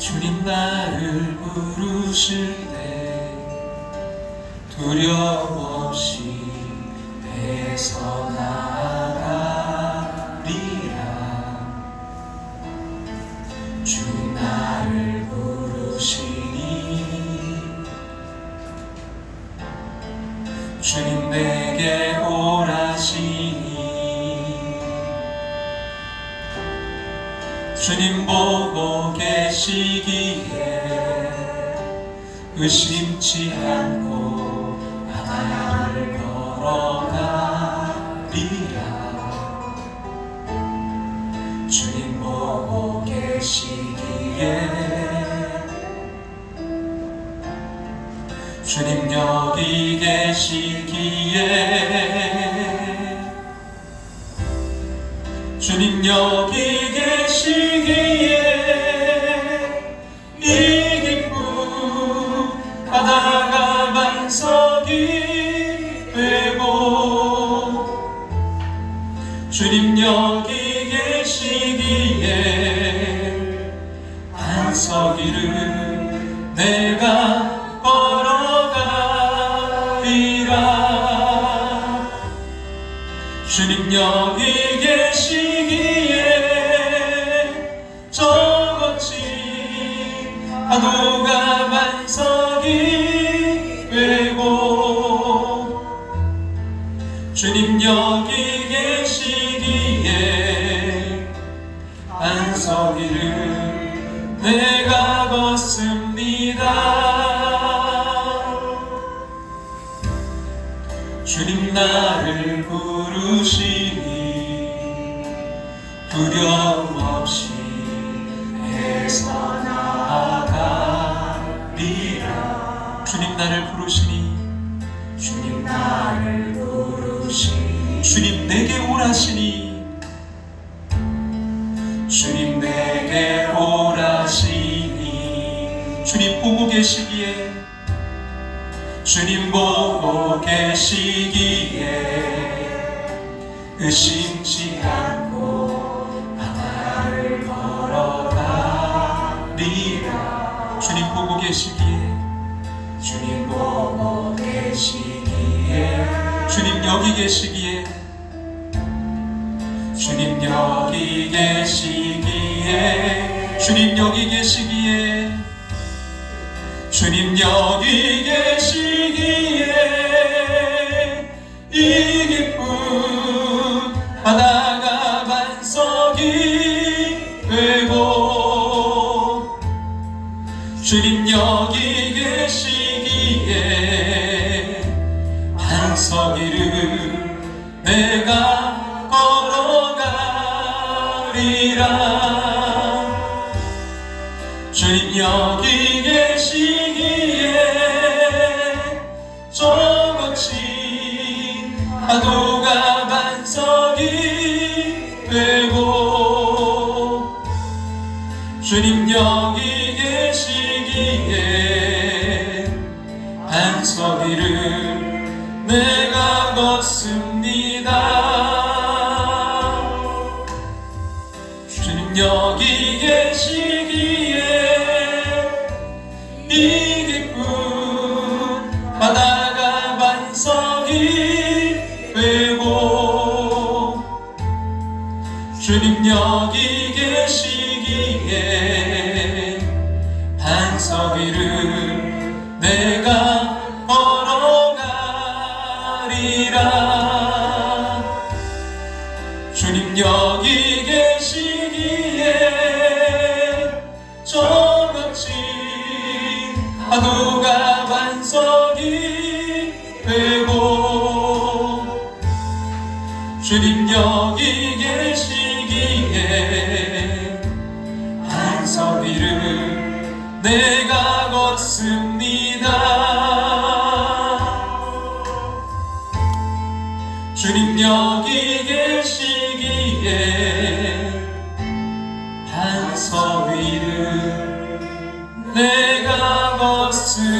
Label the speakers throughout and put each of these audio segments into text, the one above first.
Speaker 1: 주님 나를 부르실 때 두려움 없이 배에서 나아가리라. 주 나를 부르시니 주님 내게 오라시니 주님 보고 계시기에 의심치 않고 바다를 걸어가리라. 주님 보고 계시기에 주님 여기 계시기에 주님 여기 계시기에 이 기쁨 바다가 반석이 되고 주님 여기 계시기에 반석 위를 내가 걸어가리라. 주님 여기 계시기에 저 거친 파도가 반석이 되고 주님 여기 계시기에 반석 위를 내가 걷습니다. 주님 나를 부르시니 두려움 없이 배에서 나아가리라. 주님 나를 부르시니 주님 나를 부르시니 주님 내게 오라시니 주님 내게 오라시니 주님 보고 계시기에 주님 보고 계시기에 의심치 않고 바다를 걸어가리라. 주님 보고 계시기에 주님 보고 계시기에 주님 여기 계시기에 주님 여기 계시기에 주님 여기 계시기에 주님 여기 계시기에 이 기쁨 바다가 반석이 되고 주님 여기 계시기에 반석 위를 내가 걸어가리라. 주님 여기 계시기에 저 거친 파도가 반석이 되고 주님 여기 계시기에 반석 위를 내가 걷습니다. 주님 여기 계시기에 이 기쁨 바다가 반석이 되고 주님 여기 계시기에 반석 위를 내가 걸어가리라. 주님 여기 계시기에 저 거친 파도가 반석이 되고 주님 여기 계시기에 반석 위를 내가 걷습니다. 주님 여기 계시기에 반석 위를 내가 걷습니다.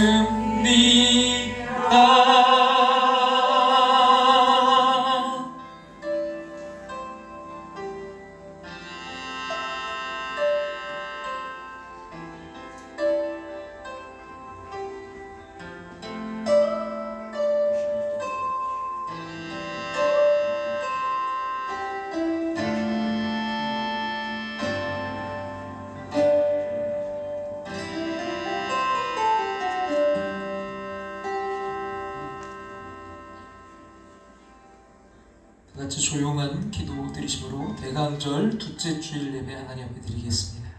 Speaker 1: 같이 조용한 기도 드리심으로 대강절 둘째 주일 예배 하나님 앞에 드리겠습니다.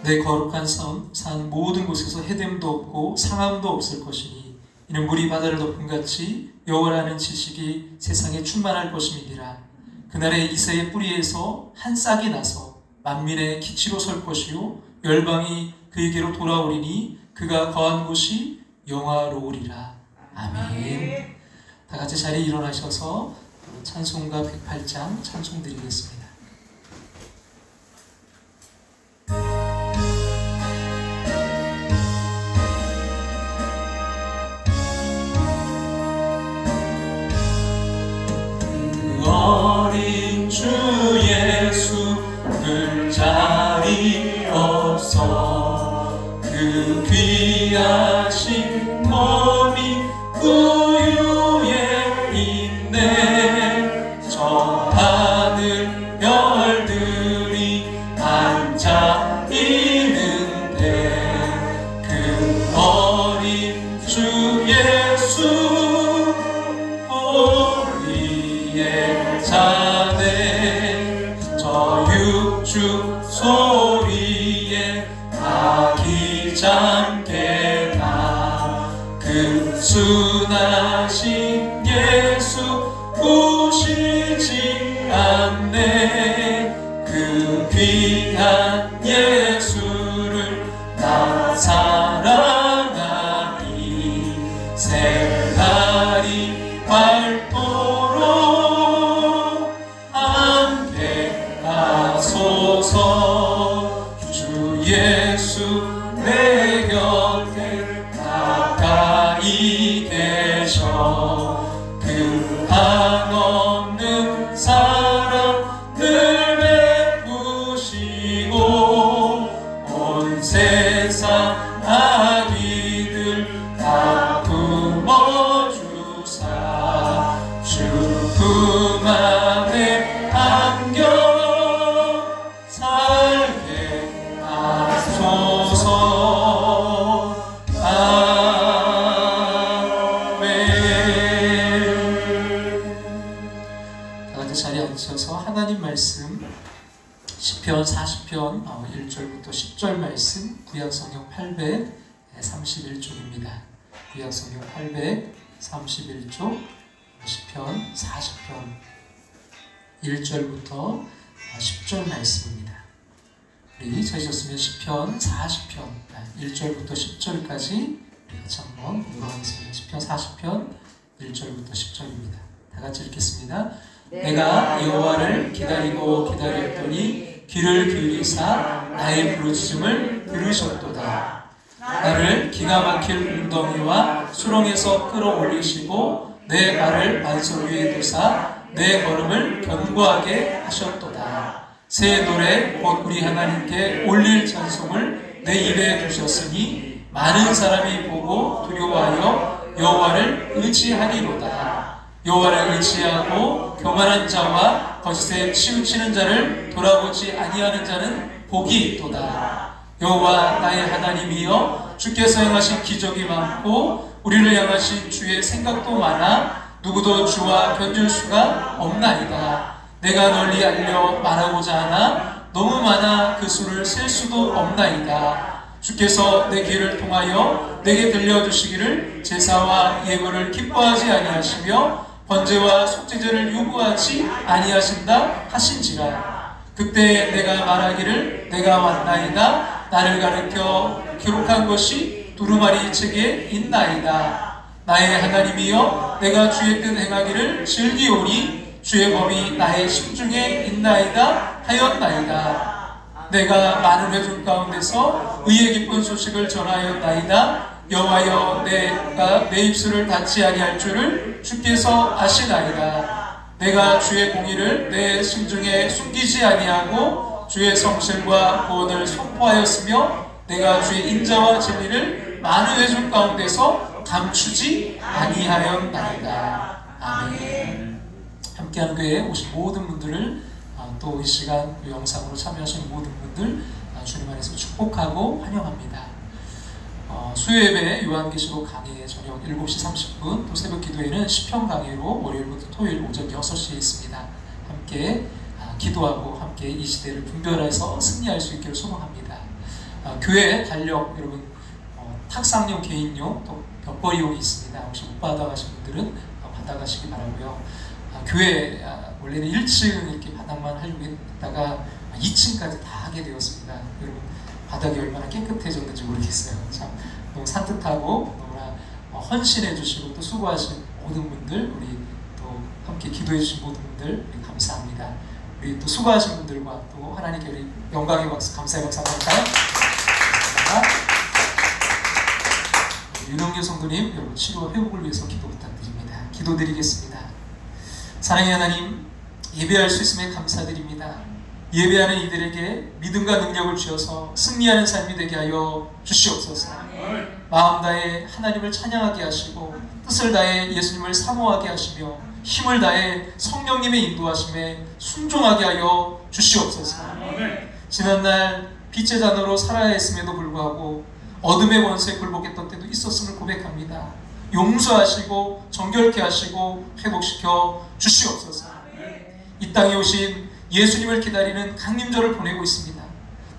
Speaker 1: 내 거룩한 산 모든 곳에서 해됨도 없고 상함도 없을 것이니 이는 물이 바다를 덮은 같이 여호와라는 지식이 세상에 충만할 것임이니라. 그날에 이새의 뿌리에서 한 싹이 나서 만민의 기치로 설 것이요 열방이 그에게로 돌아오리니 그가 거한 곳이 영화로우리라. 아멘. 다 같이 자리에 일어나셔서 찬송가 108장 찬송 드리겠습니다. 어린 주 예수 그 자리 없어 그 귀하신 몸이 우유에 있네. 저 하늘 별들이 반짝 있는데 그 어린 주 예수 자네 저 육축 소리에 아기잠 깨나 그 순하신 예수 우시지 않네. 그 귀한 예수를 나 사랑하니 새날이 밝도록 주 예수 내 곁에 가까이 계셔. 그 한없는 사랑 늘 베푸시고 온 세상 아기들 다 품어주사 주 품 안에 안겨 살게 하소서. 아멘. 다 같이 자리에 앉으셔서 하나님 말씀 시편 40편 1절부터 10절 말씀 구약성경 831쪽입니다. 구약성경 831쪽 시편 40편 1절부터 10절 말씀입니다. 우리 찾으셨으면 시편 40편 1절부터 10절까지 같이 한번 공부하겠습니다. 시편 40편 1절부터 10절입니다. 다 같이 읽겠습니다. 내가 여호와를 기다리고 기다렸더니 귀를 기울이사 나의 부르짖음을 들으셨도다. 나를 기가 막힐 웅덩이와 수렁에서 끌어올리시고 내 발을 반석 위에 두사 내 걸음을 견고하게 하셨도다. 새 노래 곧 우리 하나님께 올릴 찬송을 내 입에 두셨으니 많은 사람이 보고 두려워하여 여호와를 의지하리로다. 여호와를 의지하고 교만한 자와 거짓에 치우치는 자를 돌아보지 아니하는 자는 복이 있도다. 여호와 나의 하나님이여 주께서 행하신 기적이 많고 우리를 향하신 주의 생각도 많아 누구도 주와 견줄 수가 없나이다. 내가 널리 알려 말하고자 하나 너무 많아 그 수를 셀 수도 없나이다. 주께서 내 귀를 통하여 내게 들려주시기를 제사와 예물을 기뻐하지 아니하시며 번제와 속죄제를 요구하지 아니하신다 하신지라. 그때 내가 말하기를 내가 왔나이다. 나를 가르쳐 기록한 것이 두루마리 책에 있나이다. 나의 하나님이여 내가 주의 뜻 행하기를 즐기오니 주의 법이 나의 심중에 있나이다 하였나이다. 내가 많은 회중 가운데서 의의 기쁜 소식을 전하였나이다. 여호와여 내가 내 입술을 닫지 아니할 줄을 주께서 아시나이다. 내가 주의 공의를 내 심중에 숨기지 아니하고 주의 성실과 구원을 선포하였으며 내가 주의 인자와 진리를 많은 회중 가운데서 감추지 아니하였나이다. 아멘. 함께하는 교회에 오신 모든 분들을 또 이 시간 영상으로 참여하시는 모든 분들 주님 안에서 축복하고 환영합니다. 수요예배 요한계시록 강의 저녁 7시 30분, 또 새벽 기도회는 시편 강의로 월요일부터 토요일 오전 6시에 있습니다. 함께 기도하고 함께 이 시대를 분별해서 승리할 수 있기를 소망합니다. 교회 달력 여러분 탁상용, 개인용, 또 벽걸이용이 있습니다. 혹시 못 받아가신 분들은 받아가시기 바라고요. 교회 원래는 1층 이렇게 바닥만 하려고 했다가 2층까지 다 하게 되었습니다. 여러분 바닥이 얼마나 깨끗해졌는지 모르겠어요. 참 너무 산뜻하고 너무나 헌신해 주시고 또 수고하신 모든 분들, 우리 또 함께 기도해 주신 모든 분들 감사합니다. 우리 또 수고하신 분들과 또 하나님께 우리 영광의 박수, 감사의 박수 한번 할까요? 윤영규 성도님, 여러분 치료 회복을 위해서 기도 부탁드립니다. 기도드리겠습니다. 사랑의 하나님, 예배할 수 있음에 감사드립니다. 예배하는 이들에게 믿음과 능력을 주셔서 승리하는 삶이 되게 하여 주시옵소서. 마음 다해 하나님을 찬양하게 하시고 뜻을 다해 예수님을 사모하게 하시며 힘을 다해 성령님의 인도하심에 순종하게 하여 주시옵소서. 지난날 빛의 자녀로 살아야 했음에도 불구하고 어둠의 권세에 굴복했던 때도 있었음을 고백합니다. 용서하시고 정결케 하시고 회복시켜 주시옵소서. 이 땅에 오신 예수님을 기다리는 강림절을 보내고 있습니다.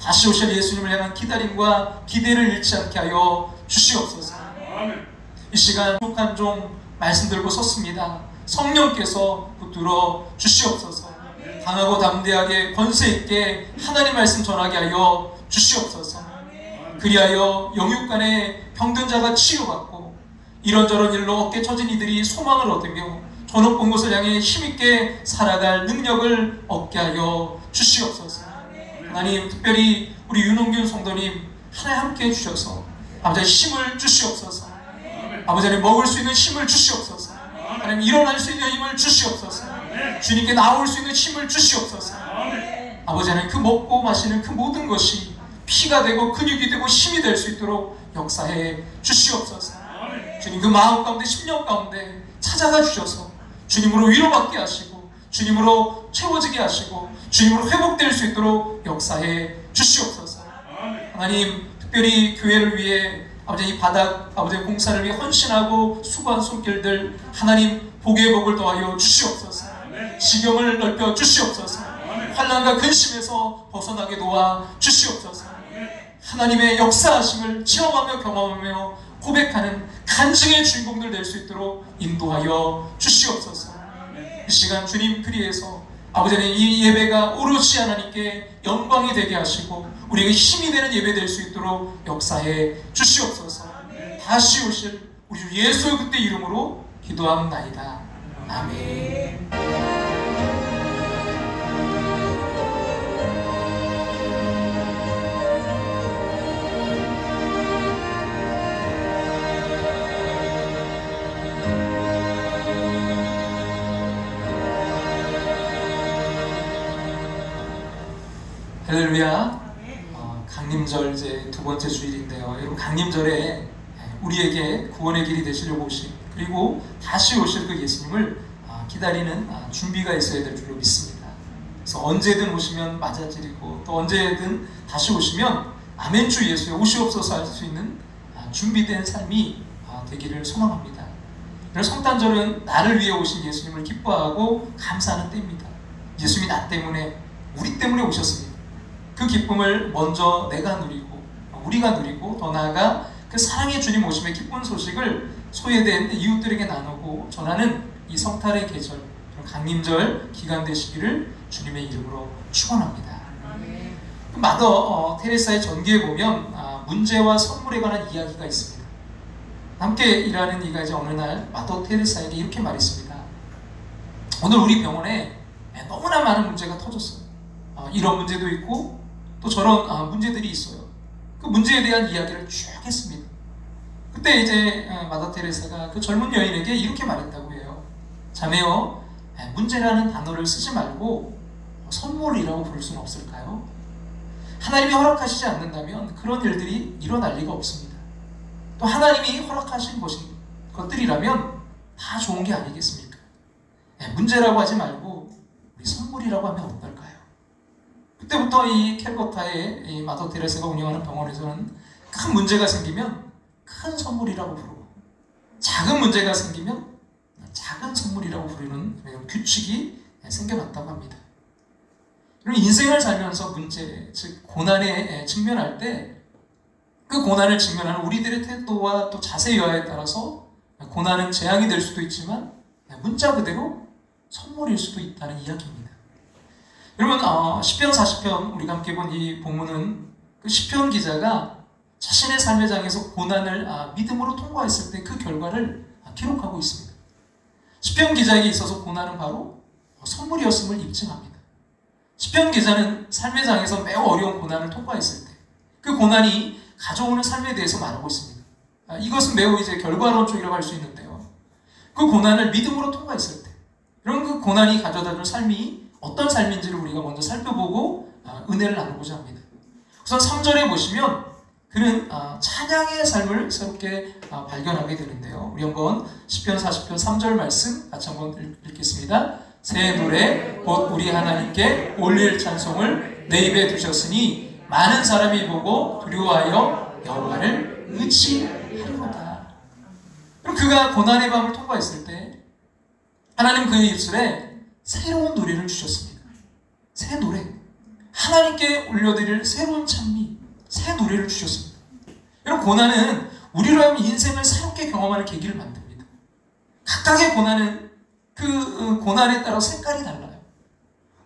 Speaker 1: 다시 오실 예수님을 향한 기다림과 기대를 잃지 않게 하여 주시옵소서. 이 시간 부족한 종 말씀 들고 섰습니다. 성령께서 붙들어 주시옵소서. 강하고 담대하게 권세 있게 하나님 말씀 전하게 하여 주시옵소서. 그리하여 영육간에 병든 자가 치유받고 이런저런 일로 어깨 처진 이들이 소망을 얻으며 전업본 곳을 향해 힘있게 살아갈 능력을 얻게 하여 주시옵소서. 하나님, 특별히 우리 윤홍균 성도님 하나님 함께 해주셔서 아버지 힘을 주시옵소서. 아버지 하나님 먹을 수 있는 힘을 주시옵소서. 하나님 일어날 수 있는 힘을 주시옵소서. 주님께 나올 수 있는 힘을 주시옵소서. 아버지 하나님 그 먹고 마시는 그 모든 것이 피가 되고 근육이 되고 힘이 될 수 있도록 역사해 주시옵소서. 주님 그 마음 가운데 심령 가운데 찾아가 주셔서 주님으로 위로받게 하시고 주님으로 채워지게 하시고 주님으로 회복될 수 있도록 역사해 주시옵소서. 하나님 특별히 교회를 위해 아버지 이 바닥 아버지 공사를 위해 헌신하고 수고한 손길들 하나님 복의 복을 더하여 주시옵소서. 지경을 넓혀 주시옵소서. 환난과 근심에서 벗어나게 도와 주시옵소서. 하나님의 역사하심을 체험하며 경험하며 고백하는 간증의 주인공들 될 수 있도록 인도하여 주시옵소서. 이 시간 주님 그리에서 아버지 하나님 이 예배가 오롯이 하나님께 영광이 되게 하시고 우리에게 힘이 되는 예배 될 수 있도록 역사해 주시옵소서. 다시 오실 우리 주 예수의 그때 이름으로 기도합나이다. 아멘. 할렐루야. 강림절 이제 두 번째 주일인데요. 여러분 강림절에 우리에게 구원의 길이 되시려고 오신 그리고 다시 오실 그 예수님을 기다리는 준비가 있어야 될 줄로 믿습니다. 그래서 언제든 오시면 맞아들이고 또 언제든 다시 오시면 아멘 주 예수여 오시옵소서 할 수 있는 준비된 삶이 되기를 소망합니다. 그래서 성탄절은 나를 위해 오신 예수님을 기뻐하고 감사하는 때입니다. 예수님이 나 때문에 우리 때문에 오셨습니다. 그 기쁨을 먼저 내가 누리고 우리가 누리고 더 나아가 그 사랑의 주님 오심의 기쁜 소식을 소외된 이웃들에게 나누고 전하는 이 성탄의 계절 강림절 기간 되시기를 주님의 이름으로 축원합니다. 마더 테레사의 전기에 보면 문제와 선물에 관한 이야기가 있습니다. 함께 일하는 이가 이제 어느 날 마더 테레사에게 이렇게 말했습니다. 오늘 우리 병원에 너무나 많은 문제가 터졌어요. 이런 문제도 있고 또 저런 문제들이 있어요. 그 문제에 대한 이야기를 쭉 했습니다. 그때 이제 마더 테레사가 그 젊은 여인에게 이렇게 말했다고 해요. 자매요, 문제라는 단어를 쓰지 말고 선물이라고 부를 수는 없을까요? 하나님이 허락하시지 않는다면 그런 일들이 일어날 리가 없습니다. 또 하나님이 허락하신 것들이라면 다 좋은 게 아니겠습니까? 문제라고 하지 말고 우리 선물이라고 하면 어떨까요? 그때부터 이 캘커타의 이 마더 테레사가 운영하는 병원에서는 큰 문제가 생기면 큰 선물이라고 부르고, 작은 문제가 생기면 작은 선물이라고 부르는 규칙이 생겨났다고 합니다. 그럼 인생을 살면서 문제, 즉 고난에 직면할 때 그 고난을 직면하는 우리들의 태도와 또 자세 여하에 따라서 고난은 재앙이 될 수도 있지만 문자 그대로 선물일 수도 있다는 이야기입니다. 여러분, 시편 40편 우리가 함께 본 이 본문은 그 시편 기자가 자신의 삶의 장에서 고난을 믿음으로 통과했을 때 그 결과를 기록하고 있습니다. 시편 기자에게 있어서 고난은 바로 선물이었음을 입증합니다. 시편 기자는 삶의 장에서 매우 어려운 고난을 통과했을 때 그 고난이 가져오는 삶에 대해서 말하고 있습니다. 이것은 매우 이제 결과론적이라고 할 수 있는데요. 그 고난을 믿음으로 통과했을 때, 그럼 그 고난이 가져다줄 삶이 어떤 삶인지를 우리가 먼저 살펴보고 은혜를 나누고자 합니다. 우선 3절에 보시면 그는 찬양의 삶을 새롭게 발견하게 되는데요. 우리 한번 시편 40편 3절 말씀 같이 한번 읽겠습니다. 새 노래 곧 우리 하나님께 올릴 찬송을 내 입에 두셨으니 많은 사람이 보고 두려워하여 여호와를 의지하리로다. 그럼 그가 고난의 밤을 통과했을 때 하나님 그의 입술에 새로운 노래를 주셨습니다. 새 노래, 하나님께 올려드릴 새로운 찬미, 새 노래를 주셨습니다. 여러분, 고난은 우리로 하면 인생을 새롭게 경험하는 계기를 만듭니다. 각각의 고난은 그 고난에 따라 색깔이 달라요.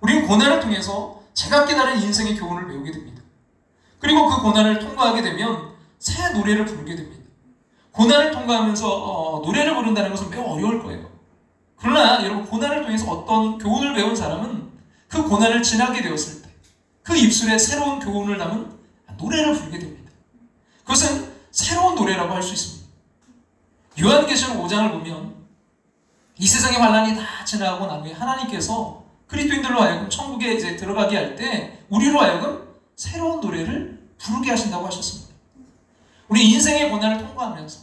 Speaker 1: 우리는 고난을 통해서 제각기 다른 인생의 교훈을 배우게 됩니다. 그리고 그 고난을 통과하게 되면 새 노래를 부르게 됩니다. 고난을 통과하면서 노래를 부른다는 것은 매우 어려울 거예요. 그러나 여러분, 고난을 통해서 어떤 교훈을 배운 사람은 그 고난을 지나게 되었을 때 그 입술에 새로운 교훈을 담은 노래를 부르게 됩니다. 그것은 새로운 노래라고 할 수 있습니다. 요한계시록 5장을 보면 이 세상의 환난이 다 지나가고 난 후에 하나님께서 그리스도인들로 하여금 천국에 이제 들어가게 할 때 우리로 하여금 새로운 노래를 부르게 하신다고 하셨습니다. 우리 인생의 고난을 통과하면서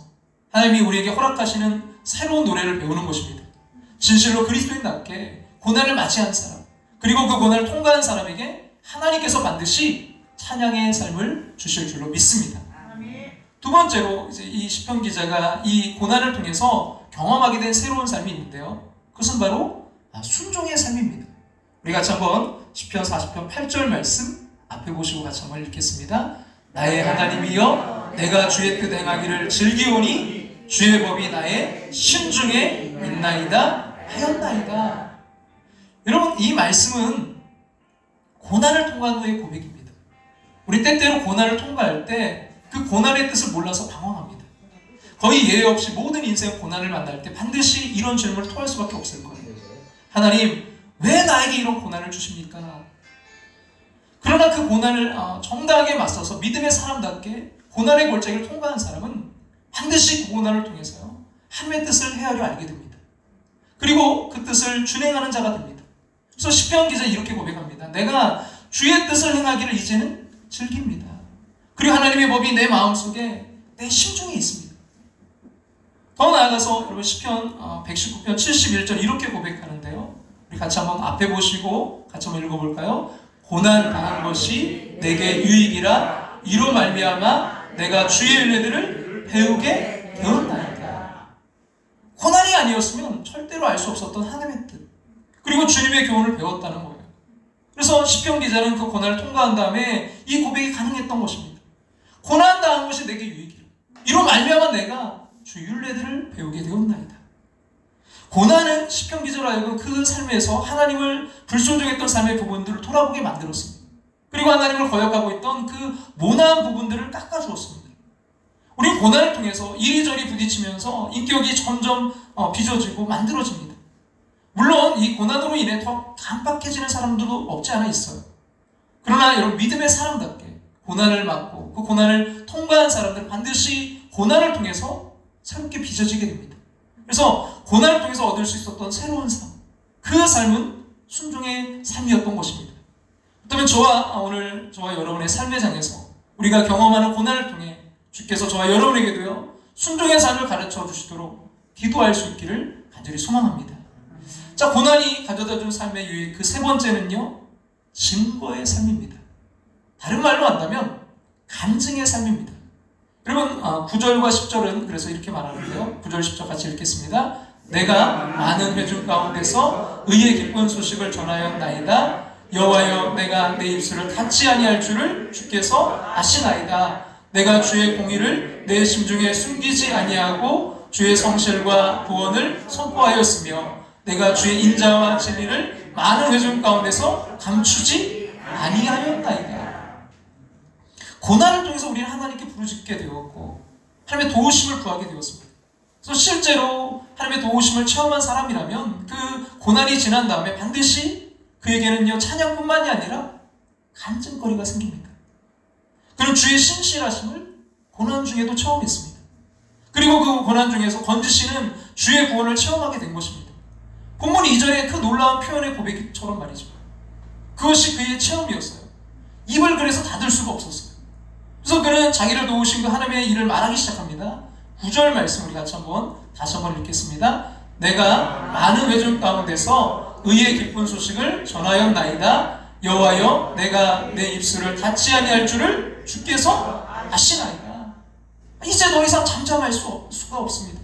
Speaker 1: 하나님이 우리에게 허락하시는 새로운 노래를 배우는 것입니다. 진실로 그리스도인답게 고난을 맞이한 사람, 그리고 그 고난을 통과한 사람에게 하나님께서 반드시 찬양의 삶을 주실 줄로 믿습니다. 두 번째로 이제 이 시편 기자가 이 고난을 통해서 경험하게 된 새로운 삶이 있는데요. 그것은 바로 순종의 삶입니다. 우리 같이 한번 시편 40편 8절 말씀 앞에 보시고 같이 한번 읽겠습니다. 나의 하나님이여, 내가 주의 뜻 행하기를 즐기오니 주의 법이 나의 심중에 있나이다 하였나이다. 여러분, 이 말씀은 고난을 통과한 후의 고백입니다. 우리 때때로 고난을 통과할 때 그 고난의 뜻을 몰라서 방황합니다. 거의 예외 없이 모든 인생 고난을 만날 때 반드시 이런 질문을 토할 수밖에 없을 거예요. 하나님, 왜 나에게 이런 고난을 주십니까? 그러나 그 고난을 정당하게 맞서서 믿음의 사람답게 고난의 골짜기를 통과한 사람은 반드시 그 고난을 통해서요, 하나님의 뜻을 헤아려 알게 됩니다. 그리고 그 뜻을 준행하는 자가 됩니다. 그래서 시편 기자는 이렇게 고백합니다. 내가 주의 뜻을 행하기를 이제는 즐깁니다. 그리고 하나님의 법이 내 마음속에, 내 심중에 있습니다. 더 나아가서 여러분 시편 119편 71절 이렇게 고백하는데요. 우리 같이 한번 앞에 보시고 같이 한번 읽어볼까요? 고난 당한 것이 내게 유익이라 이로 말미암아 내가 주의 은혜들을 배우게 되었나이다. 고난이 아니었으면 절대로 알 수 없었던 하나님의 뜻, 그리고 주님의 교훈을 배웠다는 거예요. 그래서 시편 기자는 그 고난을 통과한 다음에 이 고백이 가능했던 것입니다. 고난 당한 것이 내게 유익이라 이로 말미암아 내가 주의 율례들을 배우게 되었나이다. 고난은 시편 기자로 하여금 그 삶에서 하나님을 불순종했던 삶의 부분들을 돌아보게 만들었습니다. 그리고 하나님을 거역하고 있던 그 모난 부분들을 깎아주었습니다. 우리는 고난을 통해서 이리저리 부딪히면서 인격이 점점 빚어지고 만들어집니다. 물론 이 고난으로 인해 더 강박해지는 사람들도 없지 않아 있어요. 그러나 여러분, 믿음의 사람답게 고난을 맞고 그 고난을 통과한 사람들은 반드시 고난을 통해서 새롭게 빚어지게 됩니다. 그래서 고난을 통해서 얻을 수 있었던 새로운 삶, 그 삶은 순종의 삶이었던 것입니다. 그렇다면 오늘 저와 여러분의 삶의 장에서 우리가 경험하는 고난을 통해 주께서 저와 여러분에게도요 순종의 삶을 가르쳐 주시도록 기도할 수 있기를 간절히 소망합니다. 자, 고난이 가져다준 삶의 유익 그 세 번째는요, 증거의 삶입니다. 다른 말로 한다면 간증의 삶입니다. 여러분, 9절과 10절은 그래서 이렇게 말하는데요. 9절 10절 같이 읽겠습니다. 내가 많은 회중 가운데서 의의 기쁜 소식을 전하였나이다. 여호와여, 내가 내 입술을 닫지 아니할 줄을 주께서 아시나이다. 내가 주의 공의를 내 심중에 숨기지 아니하고 주의 성실과 구원을 선포하였으며 내가 주의 인자와 진리를 많은 회중 가운데서 감추지 아니하였나이다. 고난을 통해서 우리는 하나님께 부르짖게 되었고 하나님의 도우심을 구하게 되었습니다. 그래서 실제로 하나님의 도우심을 체험한 사람이라면 그 고난이 지난 다음에 반드시 그에게는요 찬양뿐만이 아니라 간증거리가 생깁니다. 그리고 주의 신실하심을 고난 중에도 체험했습니다. 그리고 그 고난 중에서 건지씨는 주의 구원을 체험하게 된 것입니다. 본문 2절의 그 놀라운 표현의 고백처럼 말이죠. 그것이 그의 체험이었어요. 입을 그래서 닫을 수가 없었어요. 그래서 그는 자기를 도우신 그 하나님의 일을 말하기 시작합니다. 9절 말씀 우리 다시 한번 읽겠습니다. 내가 많은 회중 가운데서 의의 기쁜 소식을 전하였나이다. 여호와여, 내가 내 입술을 닫지 아니할 줄을 주께서 아시나이다. 이제 더 이상 잠잠할 수가 없습니다.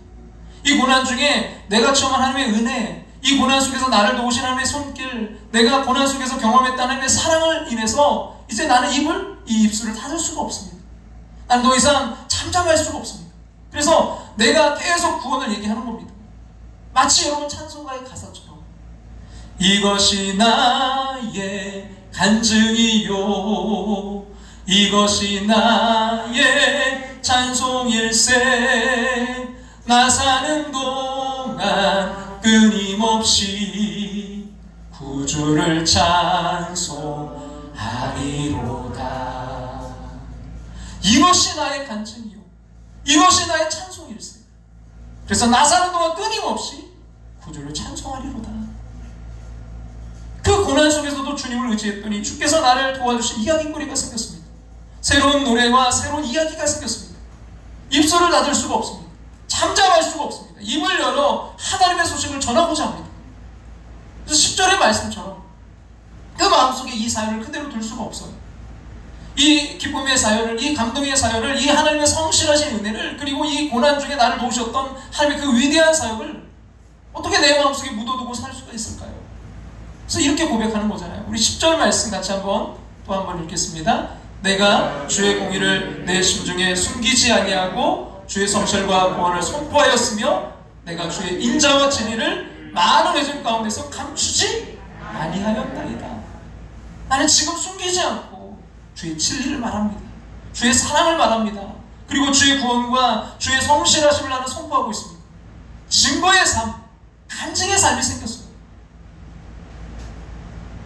Speaker 1: 이 고난 중에 내가 체험한 하나님의 은혜, 이 고난 속에서 나를 도우신 하나님의 손길, 내가 고난 속에서 경험했다는 하나님의 사랑을 인해서 이제 나는 이 입술을 닫을 수가 없습니다. 나는 더 이상 잠잠할 수가 없습니다. 그래서 내가 계속 구원을 얘기하는 겁니다. 마치 여러분 찬송가의 가사처럼 이것이 나의 간증이요 이것이 나의 찬송일세 나 사는 동안 끊임없이 구주를 찬송하리로다. 이것이 나의 간증이요 이것이 나의 찬송일세. 그래서 나 사는 동안 끊임없이 구주를 찬송하리로다. 그 고난 속에서도 주님을 의지했더니 주께서 나를 도와주신 이야기거리가 생겼습니다. 새로운 노래와 새로운 이야기가 생겼습니다. 입술을 닫을 수가 없습니다. 잠잠할 수가 없습니다. 입을 열어 하나님의 소식을 전하고자 합니다. 그래서 10절의 말씀처럼 그 마음속에 이 사연을 그대로 둘 수가 없어요. 이 기쁨의 사연을, 이 감동의 사연을, 이 하나님의 성실하신 은혜를, 그리고 이 고난 중에 나를 도우셨던 하나님의 그 위대한 사역을 어떻게 내 마음속에 묻어두고 살 수가 있을까요? 그래서 이렇게 고백하는 거잖아요. 우리 10절 말씀 같이 또 한 번 읽겠습니다. 내가 주의 공의를 내 심중에 숨기지 아니하고 주의 성실과 구원을 선포하였으며 내가 주의 인자와 진리를 많은 회중 가운데서 감추지 아니하였나이다. 나는 지금 숨기지 않고 주의 진리를 말합니다. 주의 사랑을 말합니다. 그리고 주의 구원과 주의 성실하심을 나는 선포하고 있습니다. 증거의 삶, 간증의 삶이 생겼어요.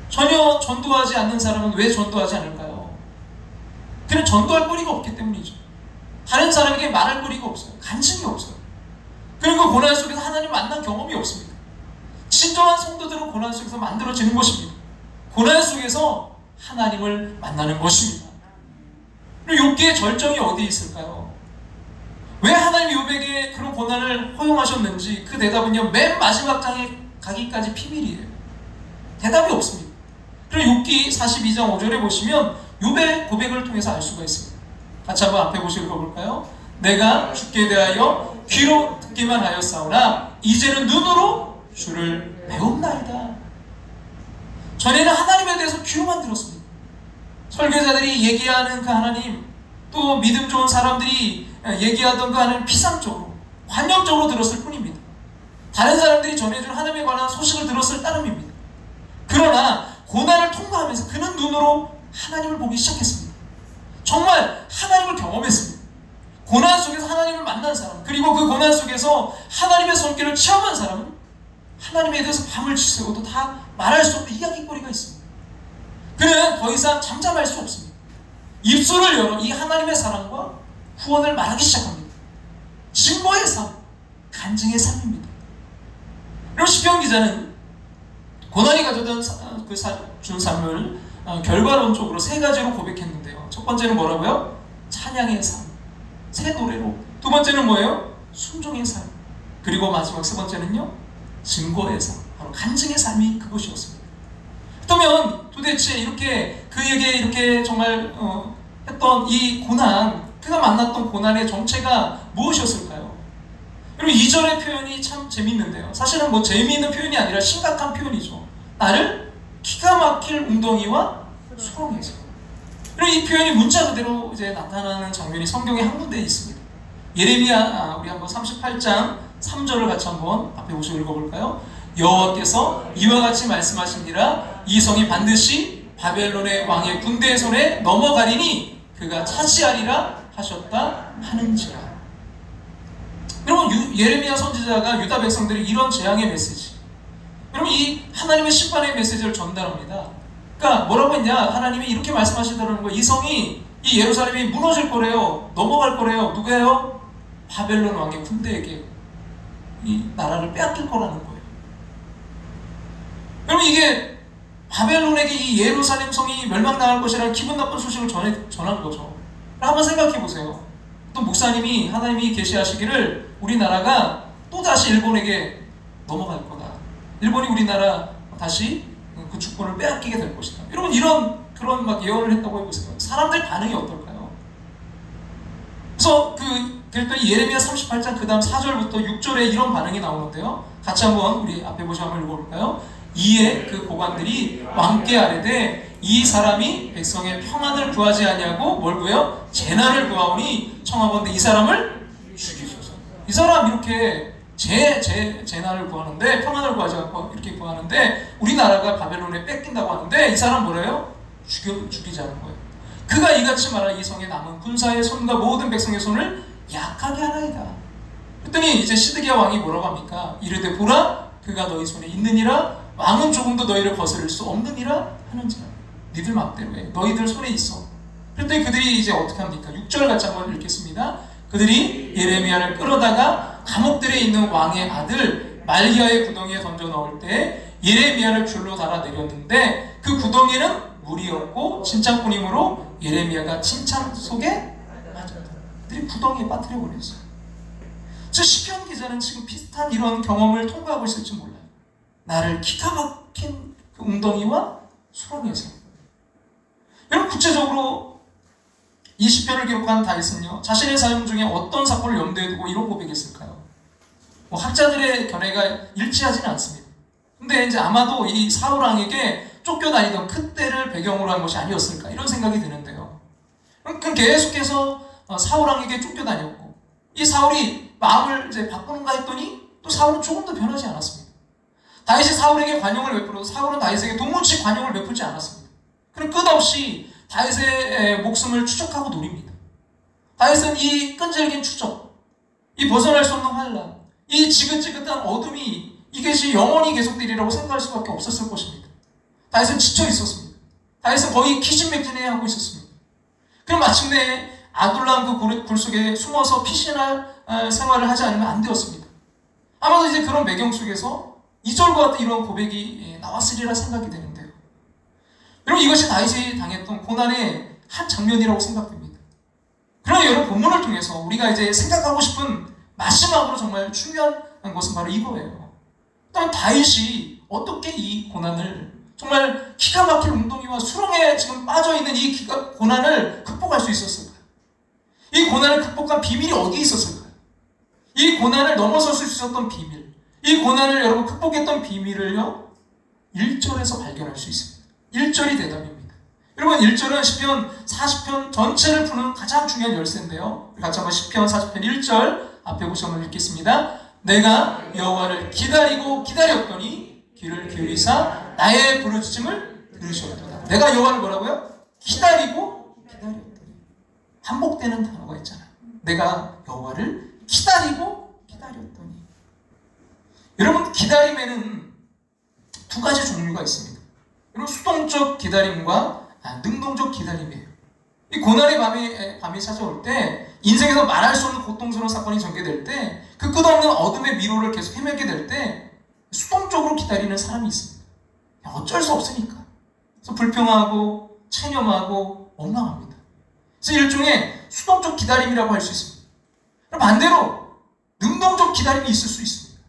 Speaker 1: 전혀 전도하지 않는 사람은 왜 전도하지 않을까요? 그는 전도할 거리가 없기 때문이죠. 다른 사람에게 말할 거리가 없어요. 간증이 없어요. 그리고 고난 속에서 하나님 만난 경험이 없습니다. 진정한 성도들은 고난 속에서 만들어지는 것입니다. 고난 속에서 하나님을 만나는 것입니다. 그리고 욥기의 절정이 어디에 있을까요? 왜 하나님이 욥에게 그런 고난을 허용하셨는지 그 대답은요, 맨 마지막 장에 가기까지 비밀이에요. 대답이 없습니다. 그리고 욥기 42장 5절에 보시면 욥의 고백을 통해서 알 수가 있습니다. 같이 한번 앞에 보시고 읽어볼까요? 내가 주께 대하여 귀로 듣기만 하였사오나 이제는 눈으로 주를 배웠나이다. 전에는 하나님에 대해서 귀로만 들었습니다. 설교자들이 얘기하는 그 하나님, 또 믿음 좋은 사람들이 얘기하던 그 하나님 피상적으로, 관념적으로 들었을 뿐입니다. 다른 사람들이 전해준 하나님에 관한 소식을 들었을 따름입니다. 그러나 고난을 통과하면서 그는 눈으로 하나님을 보기 시작했습니다. 정말 하나님을 경험했습니다. 고난 속에서 하나님을 만난 사람, 그리고 그 고난 속에서 하나님의 손길을 체험한 사람은 하나님에 대해서 밤을 지새워도 다 말할 수 없는 이야기거리가 있습니다. 그는 더 이상 잠잠할 수 없습니다. 입술을 열어 이 하나님의 사랑과 구원을 말하기 시작합니다. 증거의 삶, 간증의 삶입니다. 그리고 시편 기자는 고난이 가져다 준 삶을 결과론적으로 세 가지로 고백했는데요. 첫 번째는 뭐라고요? 찬양의 삶, 새 노래로. 두 번째는 뭐예요? 순종의 삶. 그리고 마지막 세 번째는요, 증거의 삶, 바로 간증의 삶이 그것이었습니다. 그렇다면 도대체 이렇게 그에게 이렇게 정말 했던 이 고난, 그가 만났던 고난의 정체가 무엇이었을까요? 여러분 2절의 표현이 참 재밌는데요. 사실은 뭐 재미있는 표현이 아니라 심각한 표현이죠. 나를 기가 막힐 웅덩이와 수렁에서. 그리고 이 표현이 문자 그대로 이제 나타나는 장면이 성경에 한 군데 있습니다. 예레미야, 우리 한번 38장 3절을 같이 한번 앞에 보시고 읽어볼까요? 여호와께서 이와 같이 말씀하시니라. 이 성이 반드시 바벨론의 왕의 군대의 손에 넘어가리니 그가 차지하리라 하셨다 하는지라. 여러분 예레미야 선지자가 유다 백성들이 이런 재앙의 메시지, 여러분 이 하나님의 심판의 메시지를 전달합니다. 그러니까 뭐라고 했냐? 하나님이 이렇게 말씀하시더라는 거예요. 이 성이, 이 예루살렘이 무너질 거래요. 넘어갈 거래요. 누가요? 바벨론 왕의 군대에게 이 나라를 빼앗길 거라는 거예요. 여러분 이게 바벨론에게 이 예루살렘 성이 멸망당할 것이라는 기분 나쁜 소식을 전한 거죠. 한번 생각해 보세요. 또 목사님이, 하나님이 계시하시기를 우리나라가 또다시 일본에게 넘어갈 거다. 일본이 우리나라 다시 그 주권을 빼앗기게 될 것이다. 여러분 그런 막 예언을 했다고 해보세요. 사람들 반응이 어떨까요? 그래서 그랬더니 예레미야 38장 그 다음 4절부터 6절에 이런 반응이 나오는데요. 같이 한번 우리 앞에 보시고 한번 읽어볼까요? 이에 그 고관들이 왕께 아뢰되 이 사람이 백성의 평안을 구하지 아니하고 뭘 구해요? 재난을 구하오니 청하건대 이 사람을 죽이소서. 이 사람 이렇게 재난을 구하는데, 평안을 구하지 않고 이렇게 구하는데 우리나라가 바벨론에 뺏긴다고 하는데 이 사람 뭐래요? 죽이자는 거예요. 그가 이같이 말하 이 성에 남은 군사의 손과 모든 백성의 손을 약하게 하나이다. 그랬더니 이제 시드기야 왕이 뭐라고 합니까? 이르되 보라 그가 너희 손에 있느니라. 왕은 조금도 너희를 거스를 수 없느니라 하는지라. 니들 맘대로 해. 너희들 손에 있어. 그랬더니 그들이 이제 어떻게 합니까? 6절 같이 한번 읽겠습니다. 그들이 예레미야를 끌어다가 감옥들에 있는 왕의 아들 말기야의 구덩이에 던져 넣을 때 예레미야를 줄로 달아 내렸는데 그 구덩이는 물이었고 침창꾼이므로 예레미야가 침창 속에 빠졌다. 그들이 구덩이에 빠뜨려 버렸어요. 저 시편 기자는 지금 비슷한 이런 경험을 통과하고 있을지 몰라요. 나를 기가 막힌 그 웅덩이와 수렁에서. 여러분 구체적으로 이 시편을 기록한 다윗은요, 자신의 삶 중에 어떤 사건을 염두에 두고 이런 고백했을까요? 뭐 학자들의 견해가 일치하지는 않습니다. 근데 이제 아마도 이 사울 왕에게 쫓겨다니던 그때를 배경으로 한 것이 아니었을까 이런 생각이 드는데요. 그럼 계속해서 사울 왕에게 쫓겨다녔고 이 사울이 마음을 이제 바꾸는가 했더니 또 사울은 조금도 변하지 않았습니다. 다윗이 사울에게 관용을 베풀어도 사울은 다윗에게 도무지 관용을 베풀지 않았습니다. 그럼 끝없이 다윗의 목숨을 추적하고 노립니다. 다윗은 이 끈질긴 추적, 이 벗어날 수 없는 환란, 이 지긋지긋한 어둠이 이것이 영원히 계속되리라고 생각할 수밖에 없었을 것입니다. 다윗은 지쳐 있었습니다. 다윗은 거의 기진맥진해하고 있었습니다. 그럼 마침내 아둘람 그 굴 속에 숨어서 피신할 생활을 하지 않으면 안 되었습니다. 아마도 이제 그런 배경 속에서 2절과 같은 이런 고백이 나왔으리라 생각이 되는데요. 여러분 이것이 다윗이 당했던 고난의 한 장면이라고 생각됩니다. 그러나 여러분 본문을 통해서 우리가 이제 생각하고 싶은 마지막으로 정말 중요한 것은 바로 이거예요. 일단 다윗이 어떻게 이 고난을, 정말 기가 막힌 웅덩이와 수렁에 지금 빠져있는 이 고난을 극복할 수 있었을까요? 이 고난을 극복한 비밀이 어디에 있었을까요? 이 고난을 넘어설 수 있었던 비밀, 이 고난을 여러분 극복했던 비밀을요 1절에서 발견할 수 있습니다. 1절이 대답입니다. 여러분 1절은 시편 40편 전체를 푸는 가장 중요한 열쇠인데요. 같이 한번 시편 40편 1절 앞에 보시면 한번 읽겠습니다. 내가 여호와를 기다렸더니 귀를 기울이사 나의 부르짖음을 들으셨도다. 내가 여호와를 뭐라고요? 기다리고 기다렸더니. 반복되는 단어가 있잖아요. 내가 여호와를 기다리고 기다렸더니. 여러분 기다림에는 두 가지 종류가 있습니다. 여러분 수동적 기다림과 능동적 기다림이에요. 이 고난의 밤이 찾아올 때, 인생에서 말할 수 없는 고통스러운 사건이 전개될 때, 그 끝없는 어둠의 미로를 계속 헤매게 될 때 수동적으로 기다리는 사람이 있습니다. 어쩔 수 없으니까 그래서 불평하고 체념하고 원망합니다. 그래서 일종의 수동적 기다림이라고 할 수 있습니다. 반대로 능동적 기다림이 있을 수 있습니다.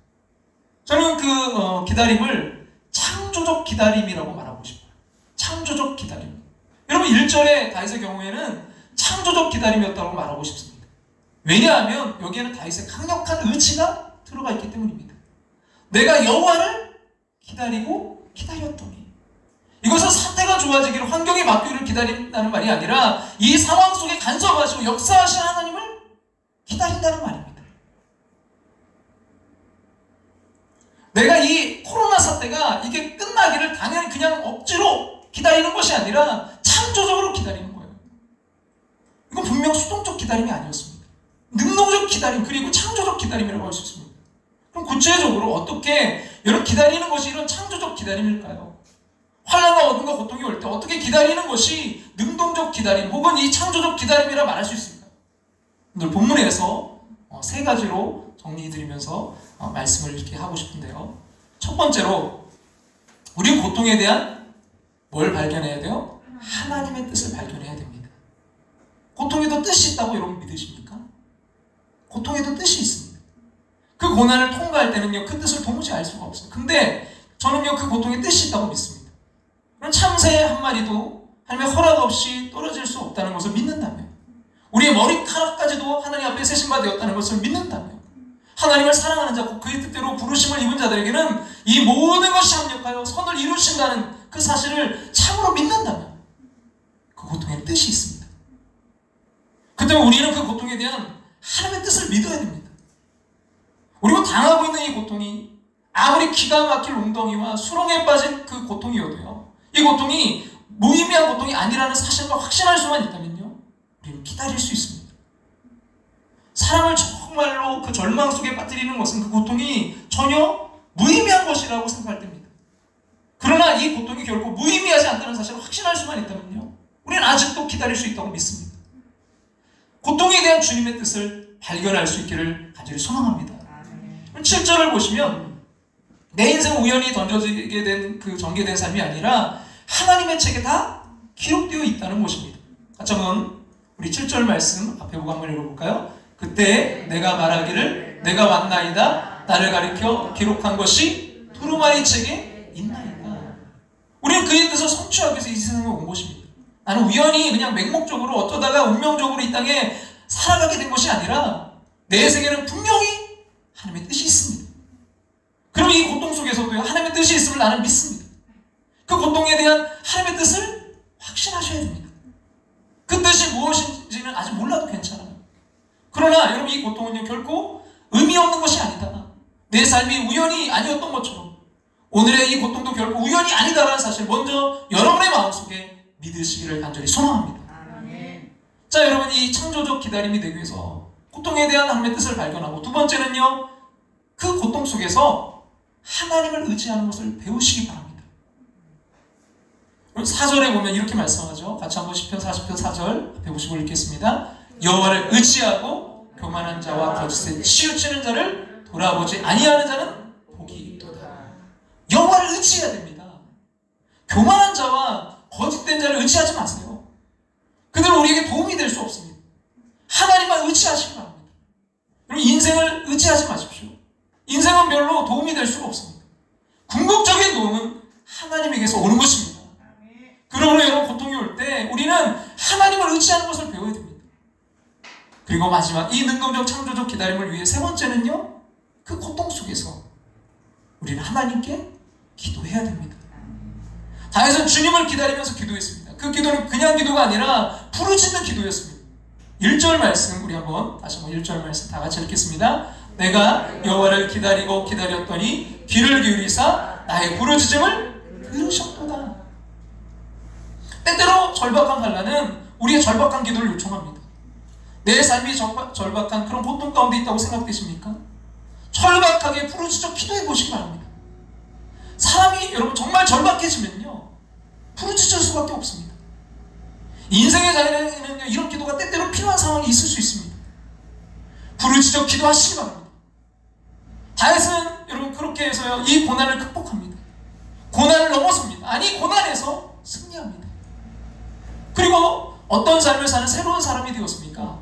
Speaker 1: 저는 그 기다림을 창조적 기다림이라고 말하고 싶어요. 창조적 기다림. 여러분 1절의 다윗의 경우에는 창조적 기다림이었다고 말하고 싶습니다. 왜냐하면 여기에는 다윗의 강력한 의지가 들어가 있기 때문입니다. 내가 여호와를 기다리고 기다렸더니, 이것은 사태가 좋아지기를, 환경이 바뀌기를 기다린다는 말이 아니라 이 상황 속에 간섭하시고 역사하시는 하나님을 기다린다는 말입니다. 내가 이 코로나 사태가 이게 끝나기를 당연히 그냥 억지로 기다리는 것이 아니라 창조적으로 기다리는 거예요. 이건 분명 수동적 기다림이 아니었습니다. 능동적 기다림, 그리고 창조적 기다림이라고 할 수 있습니다. 그럼 구체적으로 어떻게 이런 기다리는 것이 이런 창조적 기다림일까요? 환난과 어둠과 고통이 올 때 어떻게 기다리는 것이 능동적 기다림 혹은 이 창조적 기다림이라 말할 수 있습니까? 오늘 본문에서 세 가지로 정리해드리면서 말씀을 이렇게 하고 싶은데요. 첫 번째로, 우리 고통에 대한 뭘 발견해야 돼요? 하나님의 뜻을 발견해야 됩니다. 고통에도 뜻이 있다고 여러분 믿으십니까? 고통에도 뜻이 있습니다. 그 고난을 통과할 때는요, 그 뜻을 도무지 알 수가 없어요. 근데 저는요, 그 고통에 뜻이 있다고 믿습니다. 그럼 참새 한 마리도 하나님의 허락 없이 떨어질 수 없다는 것을 믿는다면, 우리의 머리카락까지도 하나님 앞에 세심바 되었다는 것을 믿는다면, 하나님을 사랑하는 자, 그의 뜻대로 부르심을 입은 자들에게는 이 모든 것이 합력하여 선을 이루신다는 그 사실을 참으로 믿는다면 그 고통에 뜻이 있습니다. 그 때문에 우리는 그 고통에 대한 하나님의 뜻을 믿어야 됩니다. 우리가 당하고 있는 이 고통이 아무리 기가 막힐 웅덩이와 수렁에 빠진 그 고통이어도요, 이 고통이 무의미한 고통이 아니라는 사실과 확신할 수만 있다면요, 우리는 기다릴 수 있습니다. 사람을 정말로 그 절망 속에 빠뜨리는 것은 그 고통이 전혀 무의미한 것이라고 생각할 때입니다. 그러나 이 고통이 결코 무의미하지 않다는 사실을 확신할 수만 있다면요, 우리는 아직도 기다릴 수 있다고 믿습니다. 고통에 대한 주님의 뜻을 발견할 수 있기를 간절히 소망합니다. 7절을 보시면 내 인생 우연히 던져지게 된 그 전개된 삶이 아니라 하나님의 책에 다 기록되어 있다는 것입니다. 같이 한번 우리 7절 말씀 앞에 보고 한번 읽어볼까요? 그때 내가 말하기를 내가 왔나이다, 나를 가리켜 기록한 것이 두루마리 책에 있나이다. 우리는 그의 뜻을 성취하기 위해서 이 세상에 온 것입니다. 나는 우연히 그냥 맹목적으로 어쩌다가 운명적으로 이 땅에 살아가게 된 것이 아니라 내 세계는 분명히 하나님의 뜻이 있습니다. 그럼 이 고통 속에서도 하나님의 뜻이 있음을 나는 믿습니다. 그 고통에 대한 하나님의 뜻을 확신하셔야 됩니다. 그 뜻이 무엇인지는 아직 몰라도 괜찮아요. 그러나 여러분, 이 고통은요, 결코 의미 없는 것이 아니다. 내 삶이 우연이 아니었던 것처럼 오늘의 이 고통도 결코 우연이 아니다라는 사실 먼저 여러분의 마음속에 믿으시기를 간절히 소망합니다. 자, 여러분, 이 창조적 기다림이 되기 위해서 고통에 대한 하나님의 뜻을 발견하고, 두 번째는요, 그 고통 속에서 하나님을 의지하는 것을 배우시기 바랍니다. 4절에 보면 이렇게 말씀하죠. 같이 한번 시편 40편 4절 앞에 보시고 읽겠습니다. 여호와를 의지하고 교만한 자와 거짓에 치우치는 자를 돌아보지 아니하는 자는 복이 있도다. 여호와를 의지해야 됩니다. 교만한 자와 거짓된 자를 의지하지 마세요. 그들은 우리에게 도움이 될 수 없습니다. 하나님만 의지하시기 바랍니다. 여러분, 인생을 의지하지 마십시오. 인생은 별로 도움이 될 수가 없습니다. 궁극적인 도움은 하나님에게서 오는 것입니다. 그러므로 여러분, 고통이 올 때 우리는 하나님을 의지하는 것을 배워야 됩니다. 그리고 마지막, 이 능동적 창조적 기다림을 위해 세 번째는요, 그 고통 속에서 우리는 하나님께 기도해야 됩니다. 다윗은 주님을 기다리면서 기도했습니다. 그 기도는 그냥 기도가 아니라 부르짖는 기도였습니다. 1절 말씀 우리 한번 다시 한번 1절 말씀 다 같이 읽겠습니다. 내가 여호와를 기다리고 기다렸더니 귀를 기울이사 나의 부르짖음을 들으셨도다. 때때로 절박한 환난은 우리의 절박한 기도를 요청합니다. 내 삶이 절박한 그런 고통 가운데 있다고 생각되십니까? 절박하게 부르짖어 기도해 보시기 바랍니다. 사람이 여러분 정말 절박해지면요, 부르짖을 수밖에 없습니다. 인생의 자리에는 이런 기도가 때때로 필요한 상황이 있을 수 있습니다. 부르짖어 기도하시기 바랍니다. 다윗은 여러분 그렇게 해서요, 이 고난을 극복합니다. 고난을 넘어섭니다. 아니, 고난에서 승리합니다. 그리고 어떤 삶을 사는 새로운 사람이 되었습니까?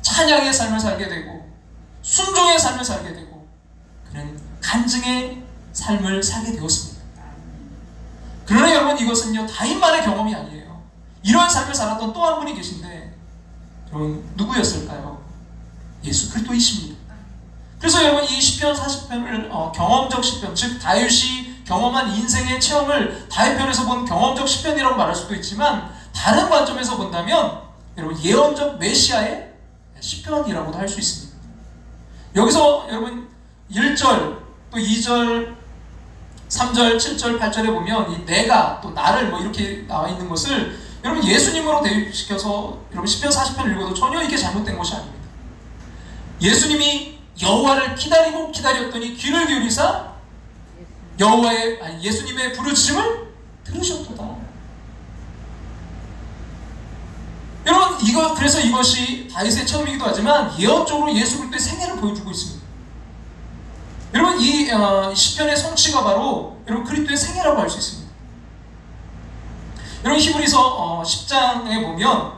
Speaker 1: 찬양의 삶을 살게 되고 순종의 삶을 살게 되고 그는 간증의 삶을 살게 되었습니다. 그러나 여러분, 이것은요 다인만의 경험이 아니에요. 이런 삶을 살았던 또 한 분이 계신데 여러분, 누구였을까요? 예수 그리스도이십니다. 그래서 여러분, 이 시편 40편을 경험적 시편, 즉 다윗이 경험한 인생의 체험을 다윗편에서 본 경험적 시편이라고 말할 수도 있지만, 다른 관점에서 본다면 여러분 예언적 메시아의 시편이라고도 할 수 있습니다. 여기서 여러분 1절, 또 2절, 3절, 7절, 8절에 보면 이 내가, 또 나를 뭐 이렇게 나와 있는 것을 여러분 예수님으로 대입시켜서 여러분 시편 40편 읽어도 전혀 이게 잘못된 것이 아닙니다. 예수님이 여호와를 기다리고 기다렸더니 귀를 기울이사 예수님의 부르짖음을 들으셨도다. 여러분, 그래서 이것이 다윗의 체험이기도 하지만 예언적으로 예수 그리스도의 생애를 보여주고 있습니다. 여러분, 이 시편의 성취가 바로 여러분 그리스도의 생애라고 할 수 있습니다. 여러분, 히브리서 10장에 보면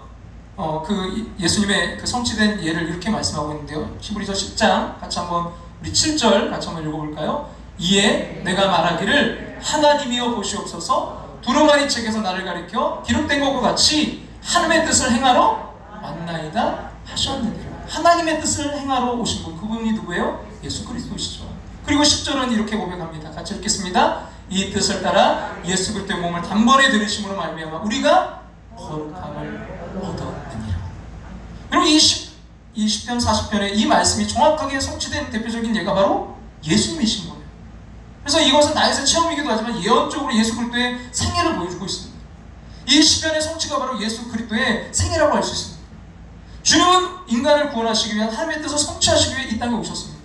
Speaker 1: 그 예수님의 그 성취된 예를 이렇게 말씀하고 있는데요. 히브리서 10장 같이 한번 우리 7절 같이 한번 읽어볼까요? 이에 내가 말하기를 하나님이여 보시옵소서, 두루마리 책에서 나를 가리켜 기록된 것과 같이 하나님의 뜻을 행하러 왔나이다 하셨느니라. 하나님의 뜻을 행하러 오신 분, 그분이 누구예요? 예수 그리스도시죠. 그리고 10절은 이렇게 고백합니다. 같이 읽겠습니다. 이 뜻을 따라 예수 그리스도의 몸을 단번에 들으심으로 말미암아 우리가 거룩함을 얻었느니라. 여러분, 이 시편 40편의 이 말씀이 정확하게 성취된 대표적인 예가 바로 예수님이신 거예요. 그래서 이것은 다윗의 체험이기도 하지만 예언적으로 예수 그리스도의 생애를 보여주고 있습니다. 이 시편의 성취가 바로 예수 그리스도의 생애라고 할 수 있습니다. 주님은 인간을 구원하시기 위한 하나님의 뜻을 성취하시기 위해 이 땅에 오셨습니다.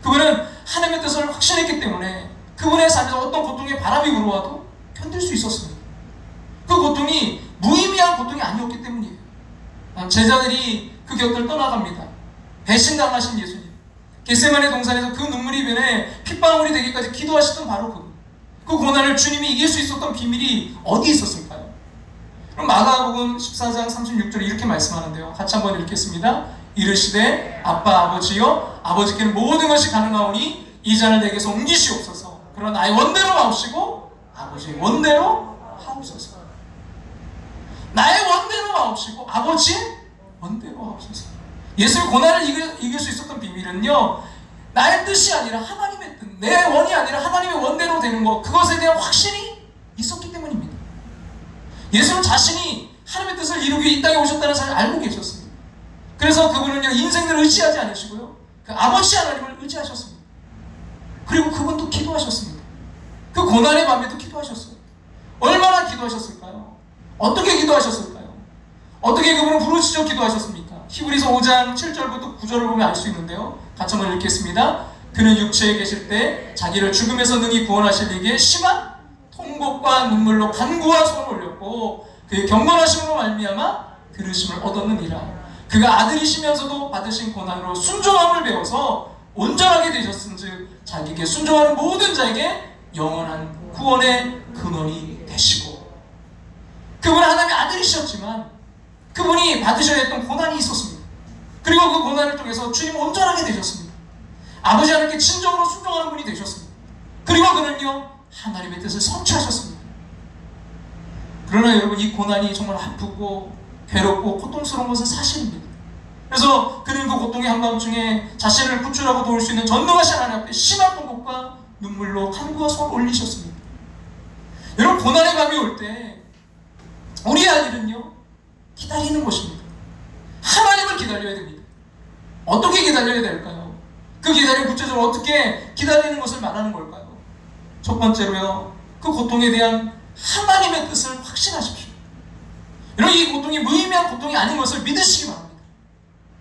Speaker 1: 그분은 하나님의 뜻을 확신했기 때문에 그분의 삶에서 어떤 고통의 바람이 불어와도 견딜 수 있었습니다. 그 고통이 무의미한 고통이 아니었기 때문이에요. 제자들이 그 곁을 떠나갑니다. 배신당하신 예수님, 겟세마네 동산에서 그 눈물이 변해 핏방울이 되기까지 기도하시던 바로 그 고난을 주님이 이길 수 있었던 비밀이 어디 있었을까요? 그럼 마가복음 14장 36절에 이렇게 말씀하는데요. 같이 한번 읽겠습니다. 이르시되 아빠 아버지여, 아버지께는 모든 것이 가능하오니 이 잔을 내게서 옮기시옵소서. 그러나 나의 원대로 하옵시고 아버지의 원대로 하옵소서. 나의 원대로 하옵시고 아버지의 원대로 하옵소서. 예수의 고난을 이길 수 있었던 비밀은요, 나의 뜻이 아니라 하나님의 뜻, 내 원이 아니라 하나님의 원대로 되는 것, 그것에 대한 확신이 있었기 때문입니다. 예수는 자신이 하나님의 뜻을 이루기 위해 이 땅에 오셨다는 사실을 알고 계셨습니다. 그래서 그분은요, 인생을 의지하지 않으시고요, 그 아버지 하나님을 의지하셨습니다. 그리고 그분도 기도하셨습니다. 그 고난의 밤에도 기도하셨어요. 얼마나 기도하셨을까요? 어떻게 기도하셨을까요? 어떻게 그분은 부르짖어 기도하셨습니까? 히브리서 5장 7절부터 9절을 보면 알 수 있는데요. 같이 한번 읽겠습니다. 그는 육체에 계실 때 자기를 죽음에서 능히 구원하실 이기에 심한 통곡과 눈물로 간구와 손을 올렸고 그의 경건하심으로 말미암아 들으심을 얻었느니라. 그가 아들이시면서도 받으신 고난으로 순종함을 배워서 온전하게 되셨은즉 자기에게 순종하는 모든 자에게 영원한 구원의 근원이 되시고, 그분은 하나님의 아들이셨지만 그분이 받으셔야 했던 고난이 있었습니다. 그리고 그 고난을 통해서 주님은 온전하게 되셨습니다. 아버지 하나님께 진정으로 순종하는 분이 되셨습니다. 그리고 그는요, 하나님의 뜻을 성취하셨습니다. 그러나 여러분, 이 고난이 정말 아프고 괴롭고 고통스러운 것은 사실입니다. 그래서 그는 그 고통의 한밤중에 자신을 구출하고 도울 수 있는 전능하신 하나님 앞에 심한 통곡과 눈물로 간구와 손을 올리셨습니다. 여러분, 고난의 밤이 올 때 우리의 할 일은요, 기다리는 것입니다. 하나님을 기다려야 됩니다. 어떻게 기다려야 될까요? 그 기다림 구체적으로 어떻게 기다리는 것을 말하는 걸까요? 첫 번째로요, 그 고통에 대한 하나님의 뜻을 확신하십시오. 여러분, 이 고통이 무의미한 고통이 아닌 것을 믿으시기 바랍니다.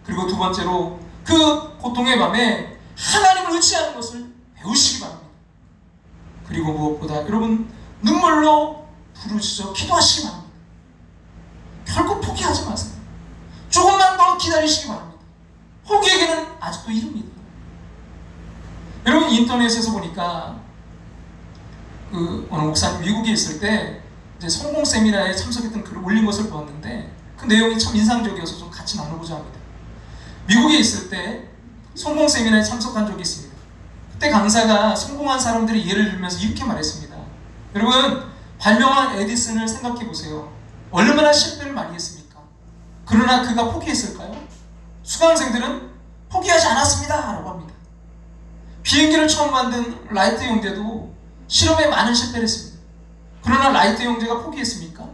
Speaker 1: 그리고 두 번째로, 그 고통의 밤에 하나님을 의지하는 것을 배우시기 바랍니다. 그리고 무엇보다 여러분, 눈물로 부르짖어 기도하시기 바랍니다. 결국 포기하지 마세요. 조금만 더 기다리시기 바랍니다. 포기에게는 아직도 이릅니다. 여러분, 인터넷에서 보니까 어느 목사님 미국에 있을 때 이제 성공 세미나에 참석했던 글을 올린 것을 보았는데 그 내용이 참 인상적이어서 좀 같이 나누고자 합니다. 미국에 있을 때 성공 세미나에 참석한 적이 있습니다. 그때 강사가 성공한 사람들의 예를 들면서 이렇게 말했습니다. 여러분, 발명한 에디슨을 생각해 보세요. 얼마나 실패를 많이 했습니까? 그러나 그가 포기했을까요? 수강생들은 포기하지 않았습니다 라고 합니다. 비행기를 처음 만든 라이트 형제도 실험에 많은 실패를 했습니다. 그러나 라이트 형제가 포기했습니까?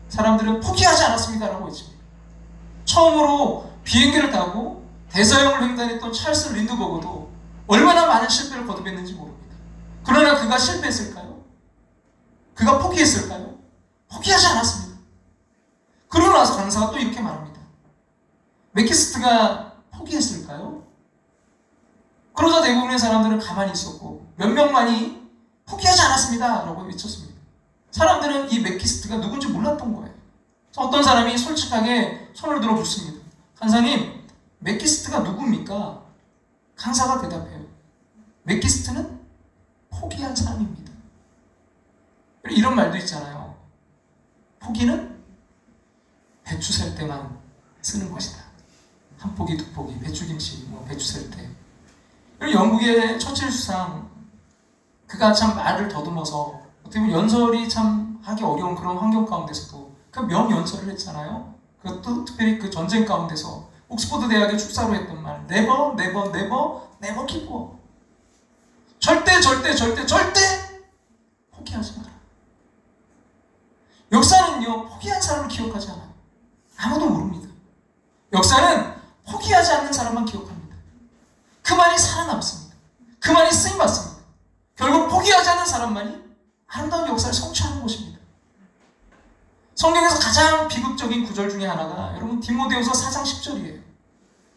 Speaker 1: 사람들은 포기하지 않았습니다 라고 했습니다. 처음으로 비행기를 타고 대서양을 횡단했던 찰스 린드버그도 얼마나 많은 실패를 거듭했는지 모릅니다. 그러나 그가 실패했을까요? 그가 포기했을까요? 포기하지 않았습니다. 그러고 나서 강사가 또 이렇게 말합니다. 맥키스트가 포기했을까요? 그러자 대부분의 사람들은 가만히 있었고 몇 명만이 포기하지 않았습니다 라고 외쳤습니다. 사람들은 이 맥키스트가 누군지 몰랐던 거예요. 어떤 사람이 솔직하게 손을 들어 묻습니다. 강사님, 맥키스트가 누굽니까? 강사가 대답해요. 맥키스트는 포기한 사람입니다. 이런 말도 있잖아요. 포기는 배추 셀 때만 쓰는 것이다. 한 포기, 두 포기, 배추김치, 배추 셀 때. 영국의 처칠 수상, 그가 참 말을 더듬어서 어떻게 보면 연설이 참 하기 어려운 그런 환경 가운데서도 그 명연설을 했잖아요. 그것도 특별히 그 전쟁 가운데서 옥스퍼드 대학에 축사로 했던 말, never, never, never, never give up. 절대, 절대, 절대, 절대 포기하지 마라. 역사는요, 포기한 사람을 기억하지 않아요. 아무도 모릅니다. 역사는 포기하지 않는 사람만 기억합니다. 그만이 살아남습니다. 그만이 쓰임받습니다. 결국 포기하지 않는 사람만이 아름다운 역사를 성취하는 것입니다. 성경에서 가장 비극적인 구절 중에 하나가 여러분 디모데후서 4장 10절이에요.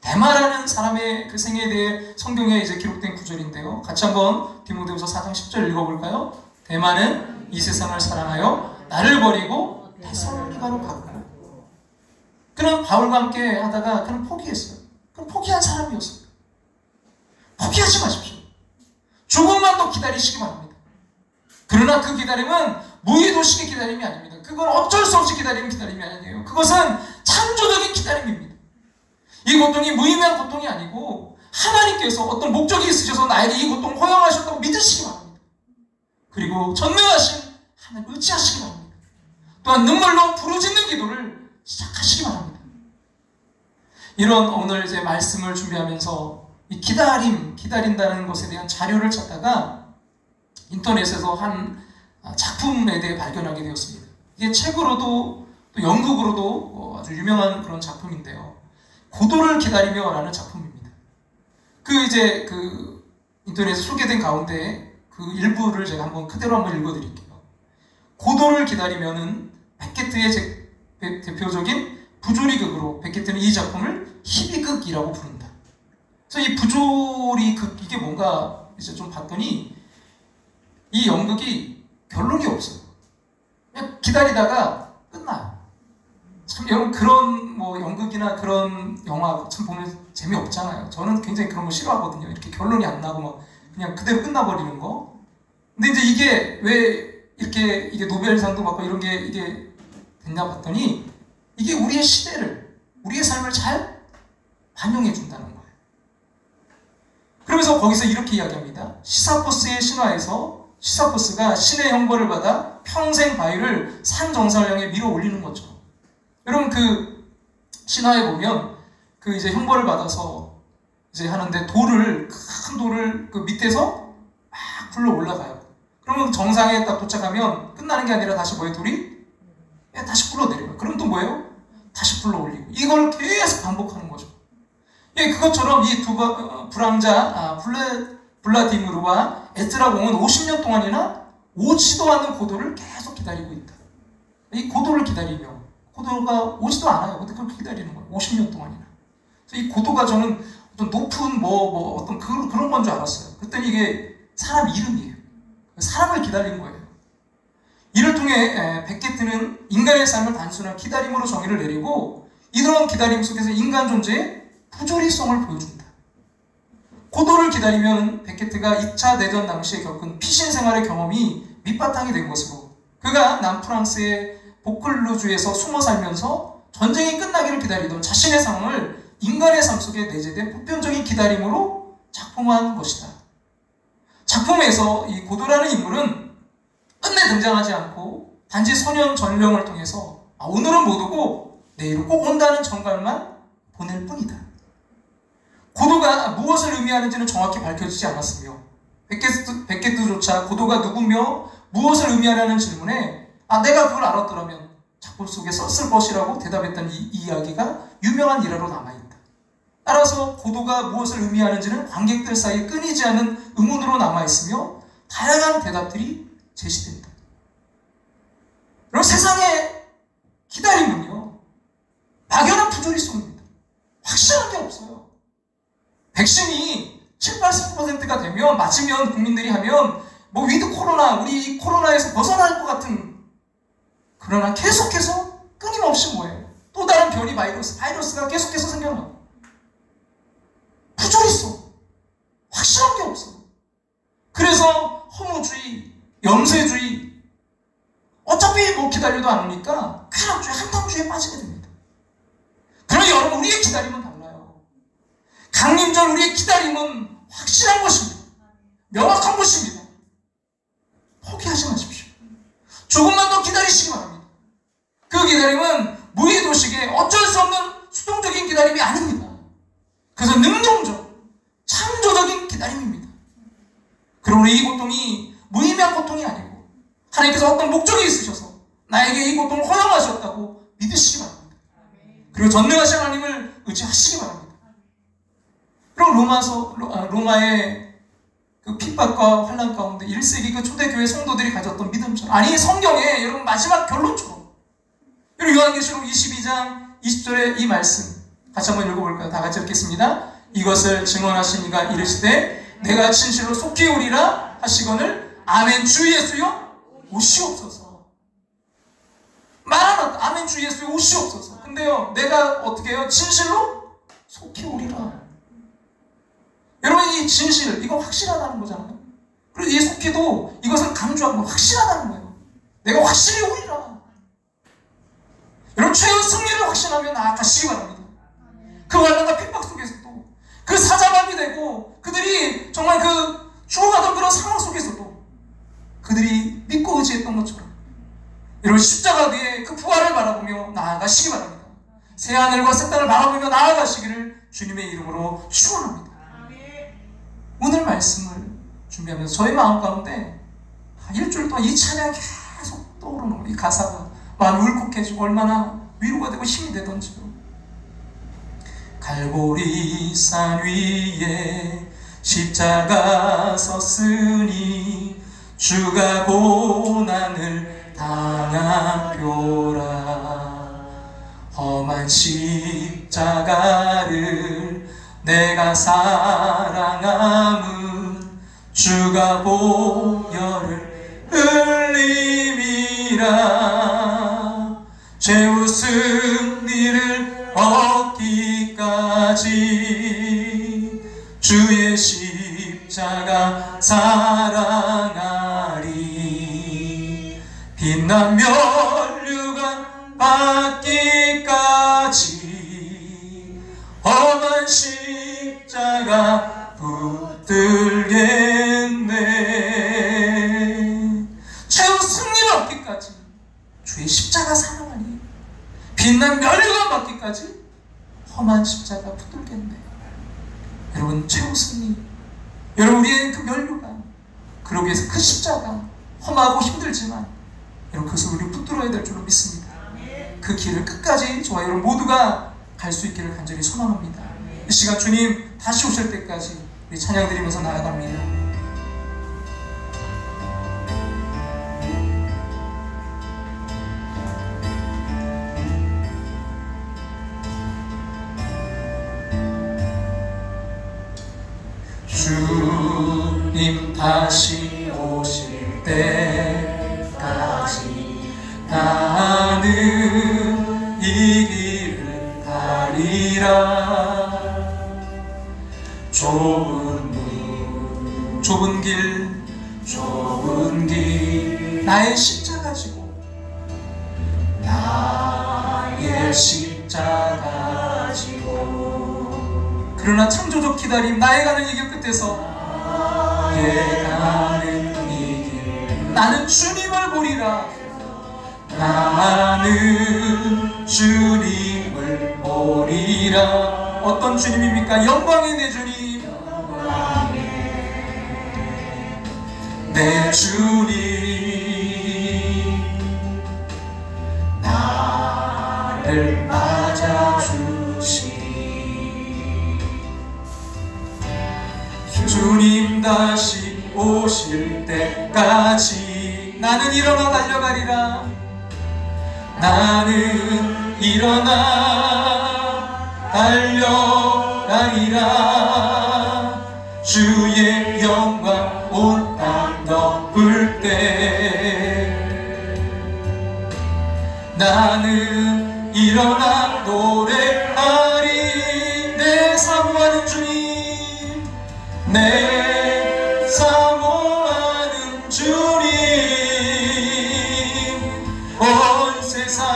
Speaker 1: 데마라는 사람의 그 생애에 대해 성경에 이제 기록된 구절인데요. 같이 한번 디모데후서 4장 10절 읽어볼까요? 데마는 이 세상을 사랑하여 나를 버리고 데살로니가로 갔고. 그는 바울과 함께 하다가 그는 포기했어요. 그는 포기한 사람이었어요. 포기하지 마십시오. 조금만 더 기다리시기 바랍니다. 그러나 그 기다림은 무의도식의 기다림이 아닙니다. 그건 어쩔 수 없이 기다리는 기다림이 아니에요. 그것은 창조적인 기다림입니다. 이 고통이 무의미한 고통이 아니고 하나님께서 어떤 목적이 있으셔서 나에게 이 고통을 허용하셨다고 믿으시기 바랍니다. 그리고 전능하신 하나님 의지하시기 바랍니다. 또한 눈물로 부르짖는 기도를 시작하시기 바랍니다. 이런 오늘 이제 말씀을 준비하면서 이 기다린다는 것에 대한 자료를 찾다가 인터넷에서 한 작품에 대해 발견하게 되었습니다. 이게 책으로도 또 연극으로도 아주 유명한 그런 작품인데요. 고도를 기다리며라는 작품입니다. 이제 인터넷에 소개된 가운데 그 일부를 제가 그대로 한번 읽어드릴게요. 고도를 기다리며는 베케트의 대표적인 부조리극으로 베케트는 이 작품을 희비극이라고 부른다. 그래서 이 부조리극 이게 뭔가 이제 좀 봤더니 이 연극이 결론이 없어요. 그냥 기다리다가 끝나요. 참 여러분 그런 연극이나 그런 영화 참 보면 재미없잖아요. 저는 굉장히 그런 거 싫어하거든요. 이렇게 결론이 안 나고 막 그냥 그대로 끝나버리는 거. 근데 이제 이게 왜 이렇게 이게 노벨상도 받고 이런 게 이게 됐냐 봤더니 이게 우리의 시대를, 우리의 삶을 잘 반영해 준다는 거예요. 그러면서 거기서 이렇게 이야기합니다. 시사포스의 신화에서 시사포스가 신의 형벌을 받아 평생 바위를 산 정상을 향해 밀어 올리는 것처럼. 여러분 그 신화에 보면 그 이제 형벌을 받아서 이제 하는데 큰 돌을 그 밑에서 막 굴러 올라가요. 그러면 정상에 딱 도착하면 끝나는 게 아니라 다시 돌이 다시 굴러내려요. 그럼 또 뭐예요? 다시 굴러 올리고 이걸 계속 반복하는 거죠. 그것처럼 이 두 불황자 블라디미르와 에스라 공은 50년 동안이나 오지도 않는 고도를 계속 기다리고 있다. 이 고도를 기다리며 고도가 오지도 않아요. 근데 그걸 기다리는 거예요. 50년 동안이나. 그래서 이 고도가 저는 어떤 높은 어떤 그런 건 줄 알았어요. 그랬더니 이게 사람 이름이에요. 사람을 기다린 거예요. 이를 통해 베케트는 인간의 삶을 단순한 기다림으로 정의를 내리고 이런 기다림 속에서 인간 존재의 부조리성을 보여준다. 고도를 기다리면 베케트가 2차 대전 당시에 겪은 피신 생활의 경험이 밑바탕이 된 것으로 그가 남프랑스의 보클루주에서 숨어 살면서 전쟁이 끝나기를 기다리던 자신의 상황을 인간의 삶 속에 내재된 보편적인 기다림으로 작품화한 것이다. 작품에서 이 고도라는 인물은 끝내 등장하지 않고 단지 소년 전령을 통해서 오늘은 못 오고 내일은 꼭 온다는 정갈만 보낼 뿐이다. 고도가 무엇을 의미하는지는 정확히 밝혀지지 않았으며 베케트조차 고도가 누구며 무엇을 의미하냐는 질문에 내가 그걸 알았더라면 작품 속에 썼을 것이라고 대답했던 이 이야기가 유명한 일화로 남아있다. 따라서 고도가 무엇을 의미하는지는 관객들 사이에 끊이지 않는 의문으로 남아있으며 다양한 대답들이 제시된다. 그럼 세상의 기다림은요, 막연한 부조리성입니다. 확실한 게 없어요. 백신이 70~80%가 되면 맞으면 국민들이 하면 위드 코로나, 우리 코로나에서 벗어날 것 같은, 그러나 계속해서 끊임없이 뭐예요? 또 다른 변이 바이러스가 계속해서 생겨나고 부조리성, 확실한 게 없어. 그래서 허무주의, 염세주의, 어차피 기다려도 안 오니까 쾌락주의, 한탕주의에 빠지게 됩니다. 그러나 여러분, 우리의 기다림은 달라요. 강림절 우리의 기다림은 확실한 것입니다. 명확한 것입니다. 포기하지 마십시오. 조금만 더 기다리시기 바랍니다. 그 기다림은 무의도식의 어쩔 수 없는 수동적인 기다림이 아닙니다. 그래서 능동적, 창조적인 기다림입니다. 그러므로 이 고통이 무의미한 고통이 아니고 하나님께서 어떤 목적이 있으셔서 나에게 이 고통을 허용하셨다고 믿으시기 바랍니다. 그리고 전능하신 하나님을 의지하시기 바랍니다. 그리고 로마의 그 핍박과 환난 가운데 1세기 그 초대교회 성도들이 가졌던 믿음처럼, 아니 성경에 여러분 마지막 결론처럼, 여러분 요한계시록 22장 20절의 이 말씀 같이 한번 읽어볼까요? 다 같이 읽겠습니다. 이것을 증언하신 이가 이르시되 내가 진실로 속히 오리라 하시거늘 아멘 주 예수여 오시옵소서. 말하나 아멘 주 예수여 오시옵소서. 근데요, 내가 어떻게 해요? 진실로 속히 오리라. 여러분, 이 진실, 이거 확실하다는 거잖아요. 그리고 이 속히도 이것을 강조하는 거 확실하다는 거예요. 내가 확실히 오리라. 여러분, 최후 승리를 확신하며 나아가시기 바랍니다. 그 환난과 핍박 속에서도, 그 사자감이 되고 그들이 정말 그 죽어가던 그런 상황 속에서도 그들이 믿고 의지했던 것처럼 여러분, 십자가 뒤에 그 부활을 바라보며 나아가시기 바랍니다. 새하늘과 새 땅을 바라보며 나아가시기를 주님의 이름으로 축원합니다. 오늘 말씀을 준비하면서 저희 마음 가운데 일주일 동안 이 찬양이 계속 떠오르는 거예요. 이 가사가 마음이 울컥해지고 얼마나 위로가 되고 힘이 되던지요. 갈보리산 위에 십자가 섰으니 주가 고난을 당한 표라. 험한 십자가를 내가 사랑함은 주가 보혈을 흘림이라. 최후 승리를 얻기까지 주의 십자가 사랑하리. 빛난 면류관 받기까지 험한 십자가 붙들겠네. 최후 승리를 얻기까지 주의 십자가 사랑하니 빛난 면류관 받기까지 험한 십자가 붙들겠네. 여러분, 최후 승리, 여러분, 우리의 그 면류관, 그러기 위해서 그 십자가 험하고 힘들지만 여러분, 그것을 우리 붙들어야 될 줄로 믿습니다. 그 길을 끝까지 저와 여러분 모두가 갈 수 있기를 간절히 소망합니다. 이 시간 주님 다시 오실 때까지 우리 찬양 드리면서 나아갑니다. 주님 다시 오실 때까지 나는 이 길을 가리라. 좁은 길 나의 십자가 지고 나의 십자가 지고. 그러나 창조적 기다림, 나의 가는 이 길 끝에서 나의 가는 이 길, 나는 주님을 보리라. 나는 주님을 보리라. 어떤 주님입니까? 영광의 내 주님, 내 주님, 나를 맞아주시니. 주님 다시 오실 때까지 나는 일어나 달려가리라. 나는 일어나 달려가리라. 주의 영광 온 땅 덮을 때 나는 일어나 노래하리. 내 사모하는 주님, 내 사모하는 주님, 온 세상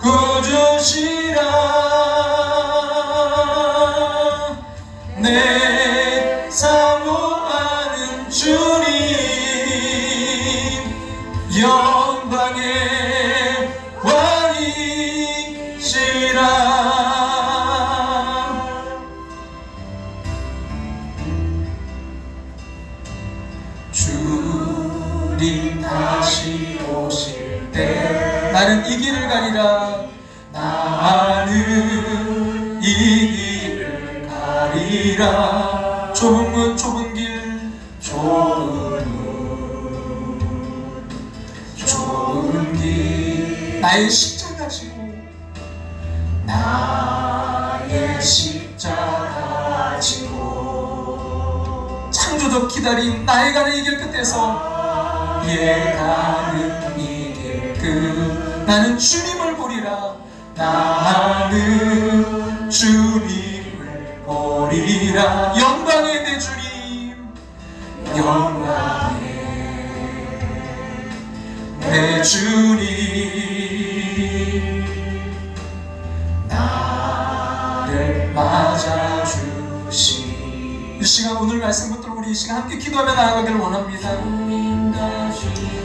Speaker 1: 구주시라. 내 사모하는 주님, 영광의 왕이시라. 주님 다시 오실 때 나는 이 길을 가리라. 나는 이 길을 가리라. 좁은 문 좁은 길, 좁은 문 좁은 길, 나의 십자가 지고 나의 십자가 지고. 창조적 기다림, 나의 가는 이 길 끝에서 예 가는 이 길 끝, 나는 주님을 보리라. 나는 주님을 보리라. 영광의 내 주님, 영광의 내 주님, 나를 맞아주시니. 이 시간 오늘 말씀 붙들고 우리 이 시간 함께 기도하며 나아가기를 원합니다.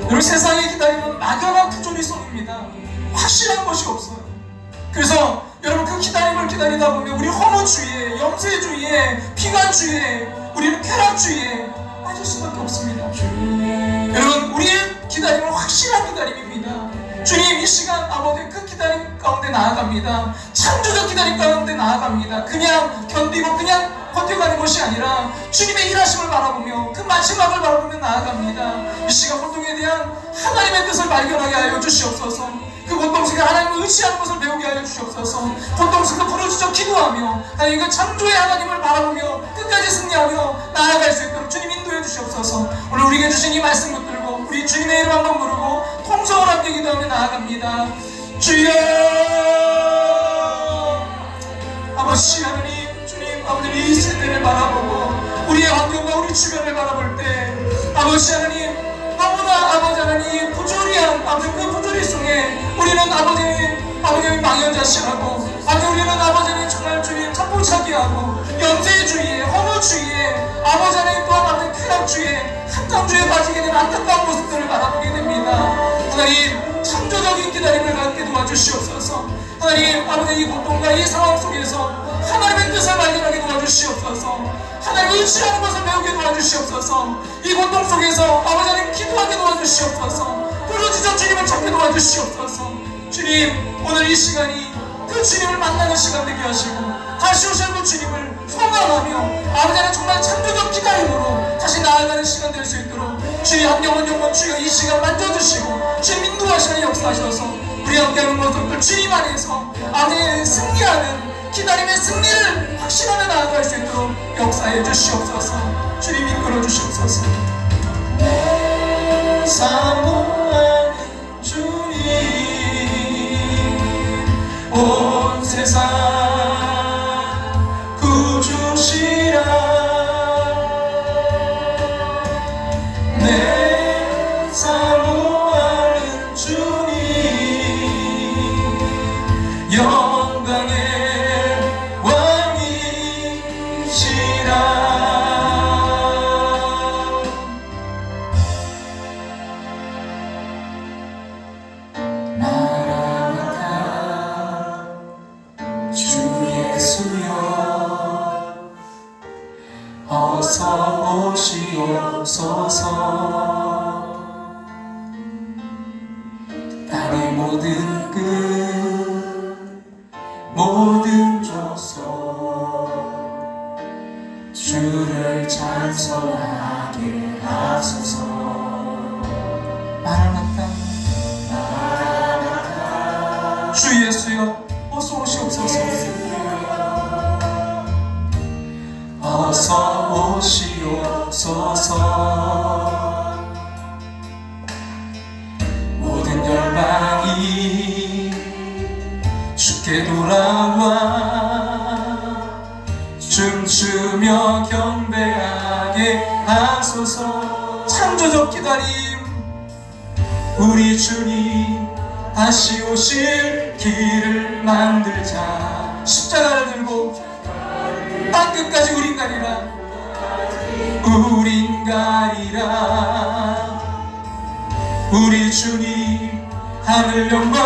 Speaker 1: 여러분, 세상의 기다림은 막연한 부조리 속입니다. 확실한 것이 없어요. 그래서 여러분, 그 기다림을 기다리다 보면 우리 허무주의에, 염세주의에, 비관주의에, 우리는 쾌락주의에 빠질 수밖에 없습니다. 여러분, 우리의 기다림은 확실한 기다림입니다. 주님, 이 시간 아버지 그 기다림 가운데 나아갑니다. 창조적 기다림 가운데 나아갑니다. 그냥 견디고 그냥 버텨가는 것이 아니라 주님의 일하심을 바라보며 그 마지막을 바라보며 나아갑니다. 이 시간 고통에 대한 하나님의 뜻을 발견하게 하여 주시옵소서. 그 고통 속에 하나님을 의지하는 것을 배우게 하여 주시옵소서. 고통 속에 부르짖어 기도하며 하나님 그 창조의 하나님을 바라보며 끝까지 승리하며 나아갈 수 있도록 주님 인도해 주시옵소서. 오늘 우리에게 주신 이 말씀 붙들고 우리 주님의 이름 한번 부르고 통성을 함께 기도하며 나아갑니다. 주여, 아버지 하나님, 주님, 아버지 이 세대를 바라보고 우리의 환경과 우리 주변을 바라볼 때 아버지 하나님, 너무나 아버지 하나님 부조리한 아버지 그 부조리 속에 우리는 아버지는 망연자실하고 아버지 우리는 아버지는 정말 주님 찾고찾기하고 염세주의에, 허무주의에, 아버지 하나님 또한 아버지 쾌락주의에, 한탕주의에 빠지게 되는 안타까운 모습들을 바라보게 됩니다. 하나님, 창조적인 기다림을 갖게 도와주시옵소서. 하나님, 아버지 이 고통과 이 상황 속에서 하나님의 뜻을 발견하게 도와주시옵소서. 하나님을 의지하는 것을 배우게 도와주시옵소서. 이 고통 속에서 아버지 하나님 기도하게 도와주시옵소서. 부르짖어 주님을 찾게 도와주시옵소서. 주님, 오늘 이 시간이 그 주님을 만나는 시간 되게 하시고 다시 오실 그 주님을 소망하며 아버지 하나님 정말 창조적 기다림으로 다시 나아가는 시간 될 수 있도록 주님 한 영혼 주여 이 시간 만져주시고 주님 인도하시는 역사하셔서 우리 함께하는 모습들 주님 안에서 아버지 승리하는 기다림의 승리를 확신하며 나아갈 수 있도록 역사해 주시옵소서. 주님 이끌어 주시옵소서. 사모하는 주님, 온 세상 구주시라. 내 어서 오시옵소서. 땅의 모든 끝 모든 족속 주를 찬송하게 하소서. 마라나타 마라나타 주 예수여 어서 오시옵소서. 어서 오시옵소서. 모든 열방이 주께 돌아와 춤추며 경배하게 하소서. 창조적 기다림 우리 주님 다시 오실 길을 만들자. 십자가를 들고 땅끝까지 우린 가리라. 우린 가리라. 우리 주님 하늘 영광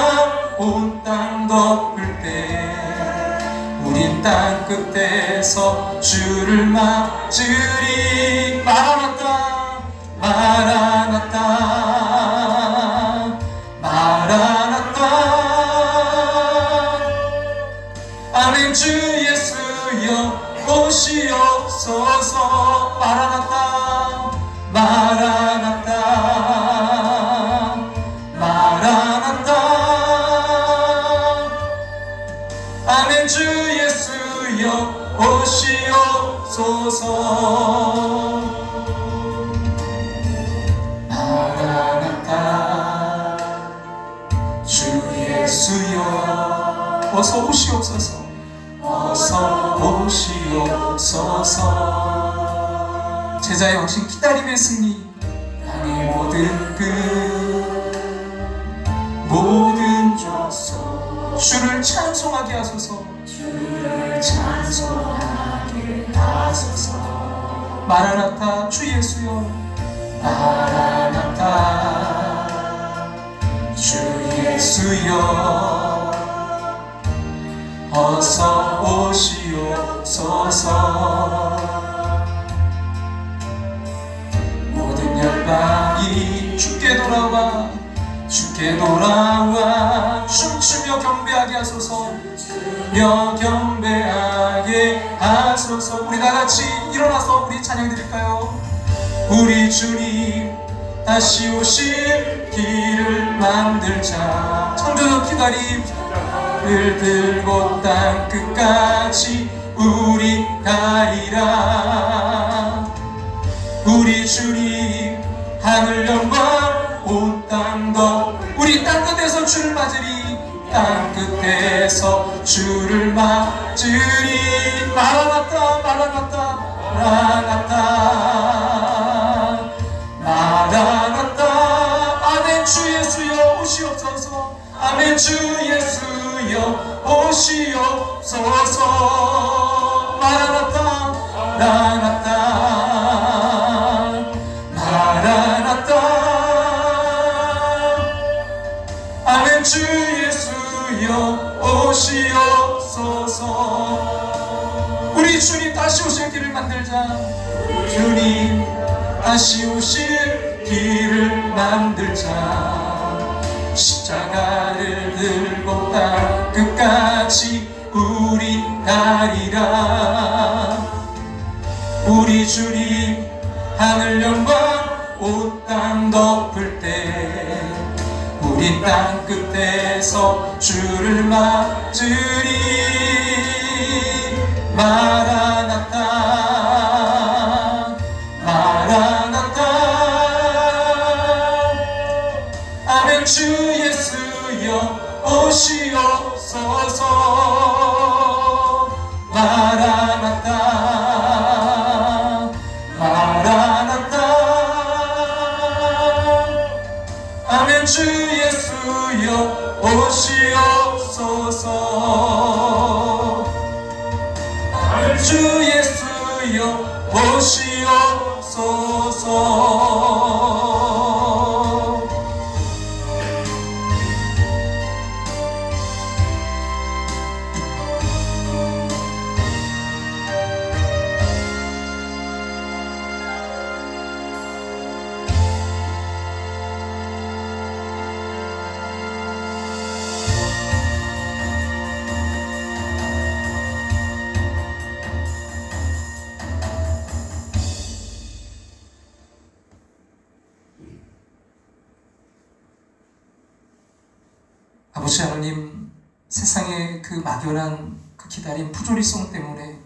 Speaker 1: 온 땅 덮을 때 우린 땅 끝에서 주를 맞으리. 마라나타 마라나타 마라나타. 아멘. 주 예수여 오시옵소서. 마라나타 마라나타 마라나타. 아멘. 주 예수여 오시옵소서. 마라나타 주 예수여 어서 오시옵소서. 어서 오시옵소서. 제자의 왕신 기다림의 승리. 땅의 모든 끝 모든 족속 주를 찬송하게 하소서. 주를 찬송하게 하소서. 마라나타 주 예수여. 마라나타 주 예수여 어서 오시옵소서. 모든 열방이 주께 돌아와 주께 돌아와 춤추며 경배하게 하소서. 며 경배하게 하소서. 우리 다같이 일어나서 우리 찬양 드릴까요? 우리 주님 다시 오실 길을 만들자. 창조적 기다림 을 들고 땅 끝까지 우리 가리라. 우리 주님 하늘 영광 온 땅 덮 우리 땅 끝에서 주를 맞으리. 땅 끝에서 주를 맞으리. 마라나타 마라나타 마라나타 마라나타. 아멘. 주 예수여 오시옵소서. 아멘. 주 예수여 오시옵소서. 마라나타 마라나타 마라나타. 아멘. 주 예수여 오시옵소서. 우리 주님 다시 오실 길을 만들자. 주님 다시 오실 길을 만들자. 십자가를 들고 땅 끝까지 우리 가리라. 우리 주님 하늘 영광 온 땅 덮을 때 우리 땅 끝에서 주를 맞으리. 마라나타 마라나타. 아멘. 주 예수여 오시옵소서. 마라나타 마라나타. 아멘. 주 예수여 오시옵소서. 아멘. 주 예수여 오시옵소서. 아버지 하나님, 세상의 그 막연한 그 기다림, 부조리성 때문에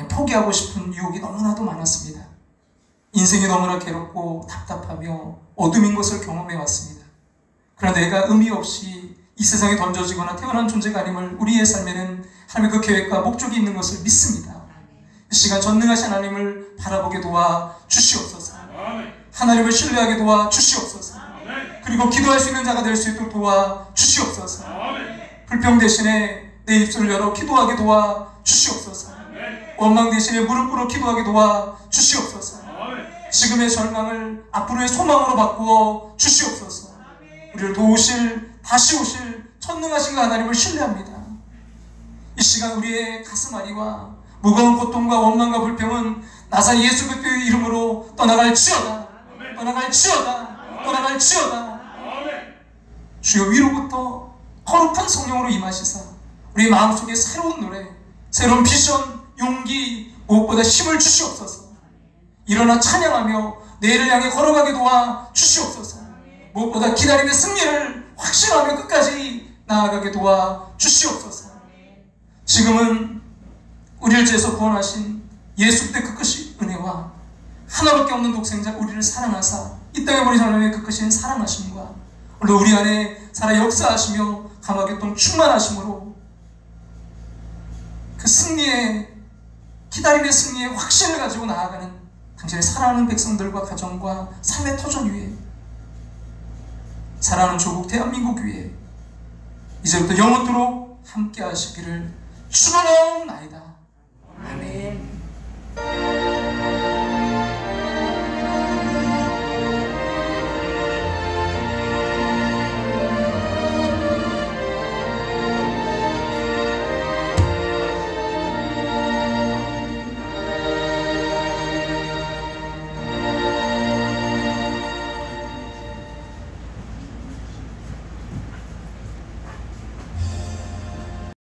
Speaker 1: 포기하고 싶은 유혹이 너무나도 많았습니다. 인생이 너무나 괴롭고 답답하며 어둠인 것을 경험해 왔습니다. 그러나 내가 의미 없이 이 세상에 던져지거나 태어난 존재가 아님을 우리의 삶에는 하나님의 그 계획과 목적이 있는 것을 믿습니다. 이 시간 전능하신 하나님을 바라보게 도와 주시옵소서. 하나님을 신뢰하게 도와 주시옵소서. 그리고 기도할 수 있는 자가 될 수 있도록 도와 주시옵소서. 불평 대신에 내 입술을 열어 기도하게 도와 주시옵소서. 원망 대신에 무릎 꿇어 기도하게 도와 주시옵소서. 지금의 절망을 앞으로의 소망으로 바꾸어 주시옵소서. 우리를 도우실, 다시 오실 전능하신 하나님을 신뢰합니다. 이 시간 우리의 가슴 아리와 무거운 고통과 원망과 불평은 나사 예수 그리스도의 이름으로 떠나갈지어다. 떠나갈지어다. 떠나갈지어다. 주여, 위로부터 거룩한 성령으로 임하시사 우리 마음속에 새로운 노래, 새로운 비전, 용기, 무엇보다 힘을 주시옵소서. 일어나 찬양하며 내일을 향해 걸어가게 도와 주시옵소서. 무엇보다 기다림의 승리를 확신하며 끝까지 나아가게 도와 주시옵소서. 지금은 우리를 죄에서 구원하신 예수 그리스도의 그 크신 은혜와 하나밖에 없는 독생자 우리를 사랑하사 이 땅에 버리신 하나님의 그 크신 사랑하심과 물론 우리 안에 살아 역사하시며 감화교통 충만하심으로 그 승리의, 기다림의 승리의 확신을 가지고 나아가는 당신의 사랑하는 백성들과 가정과 삶의 터전 위에, 사랑하는 조국 대한민국 위에 이제부터 영원토록 함께 하시기를 축원하옵나이다. 아멘.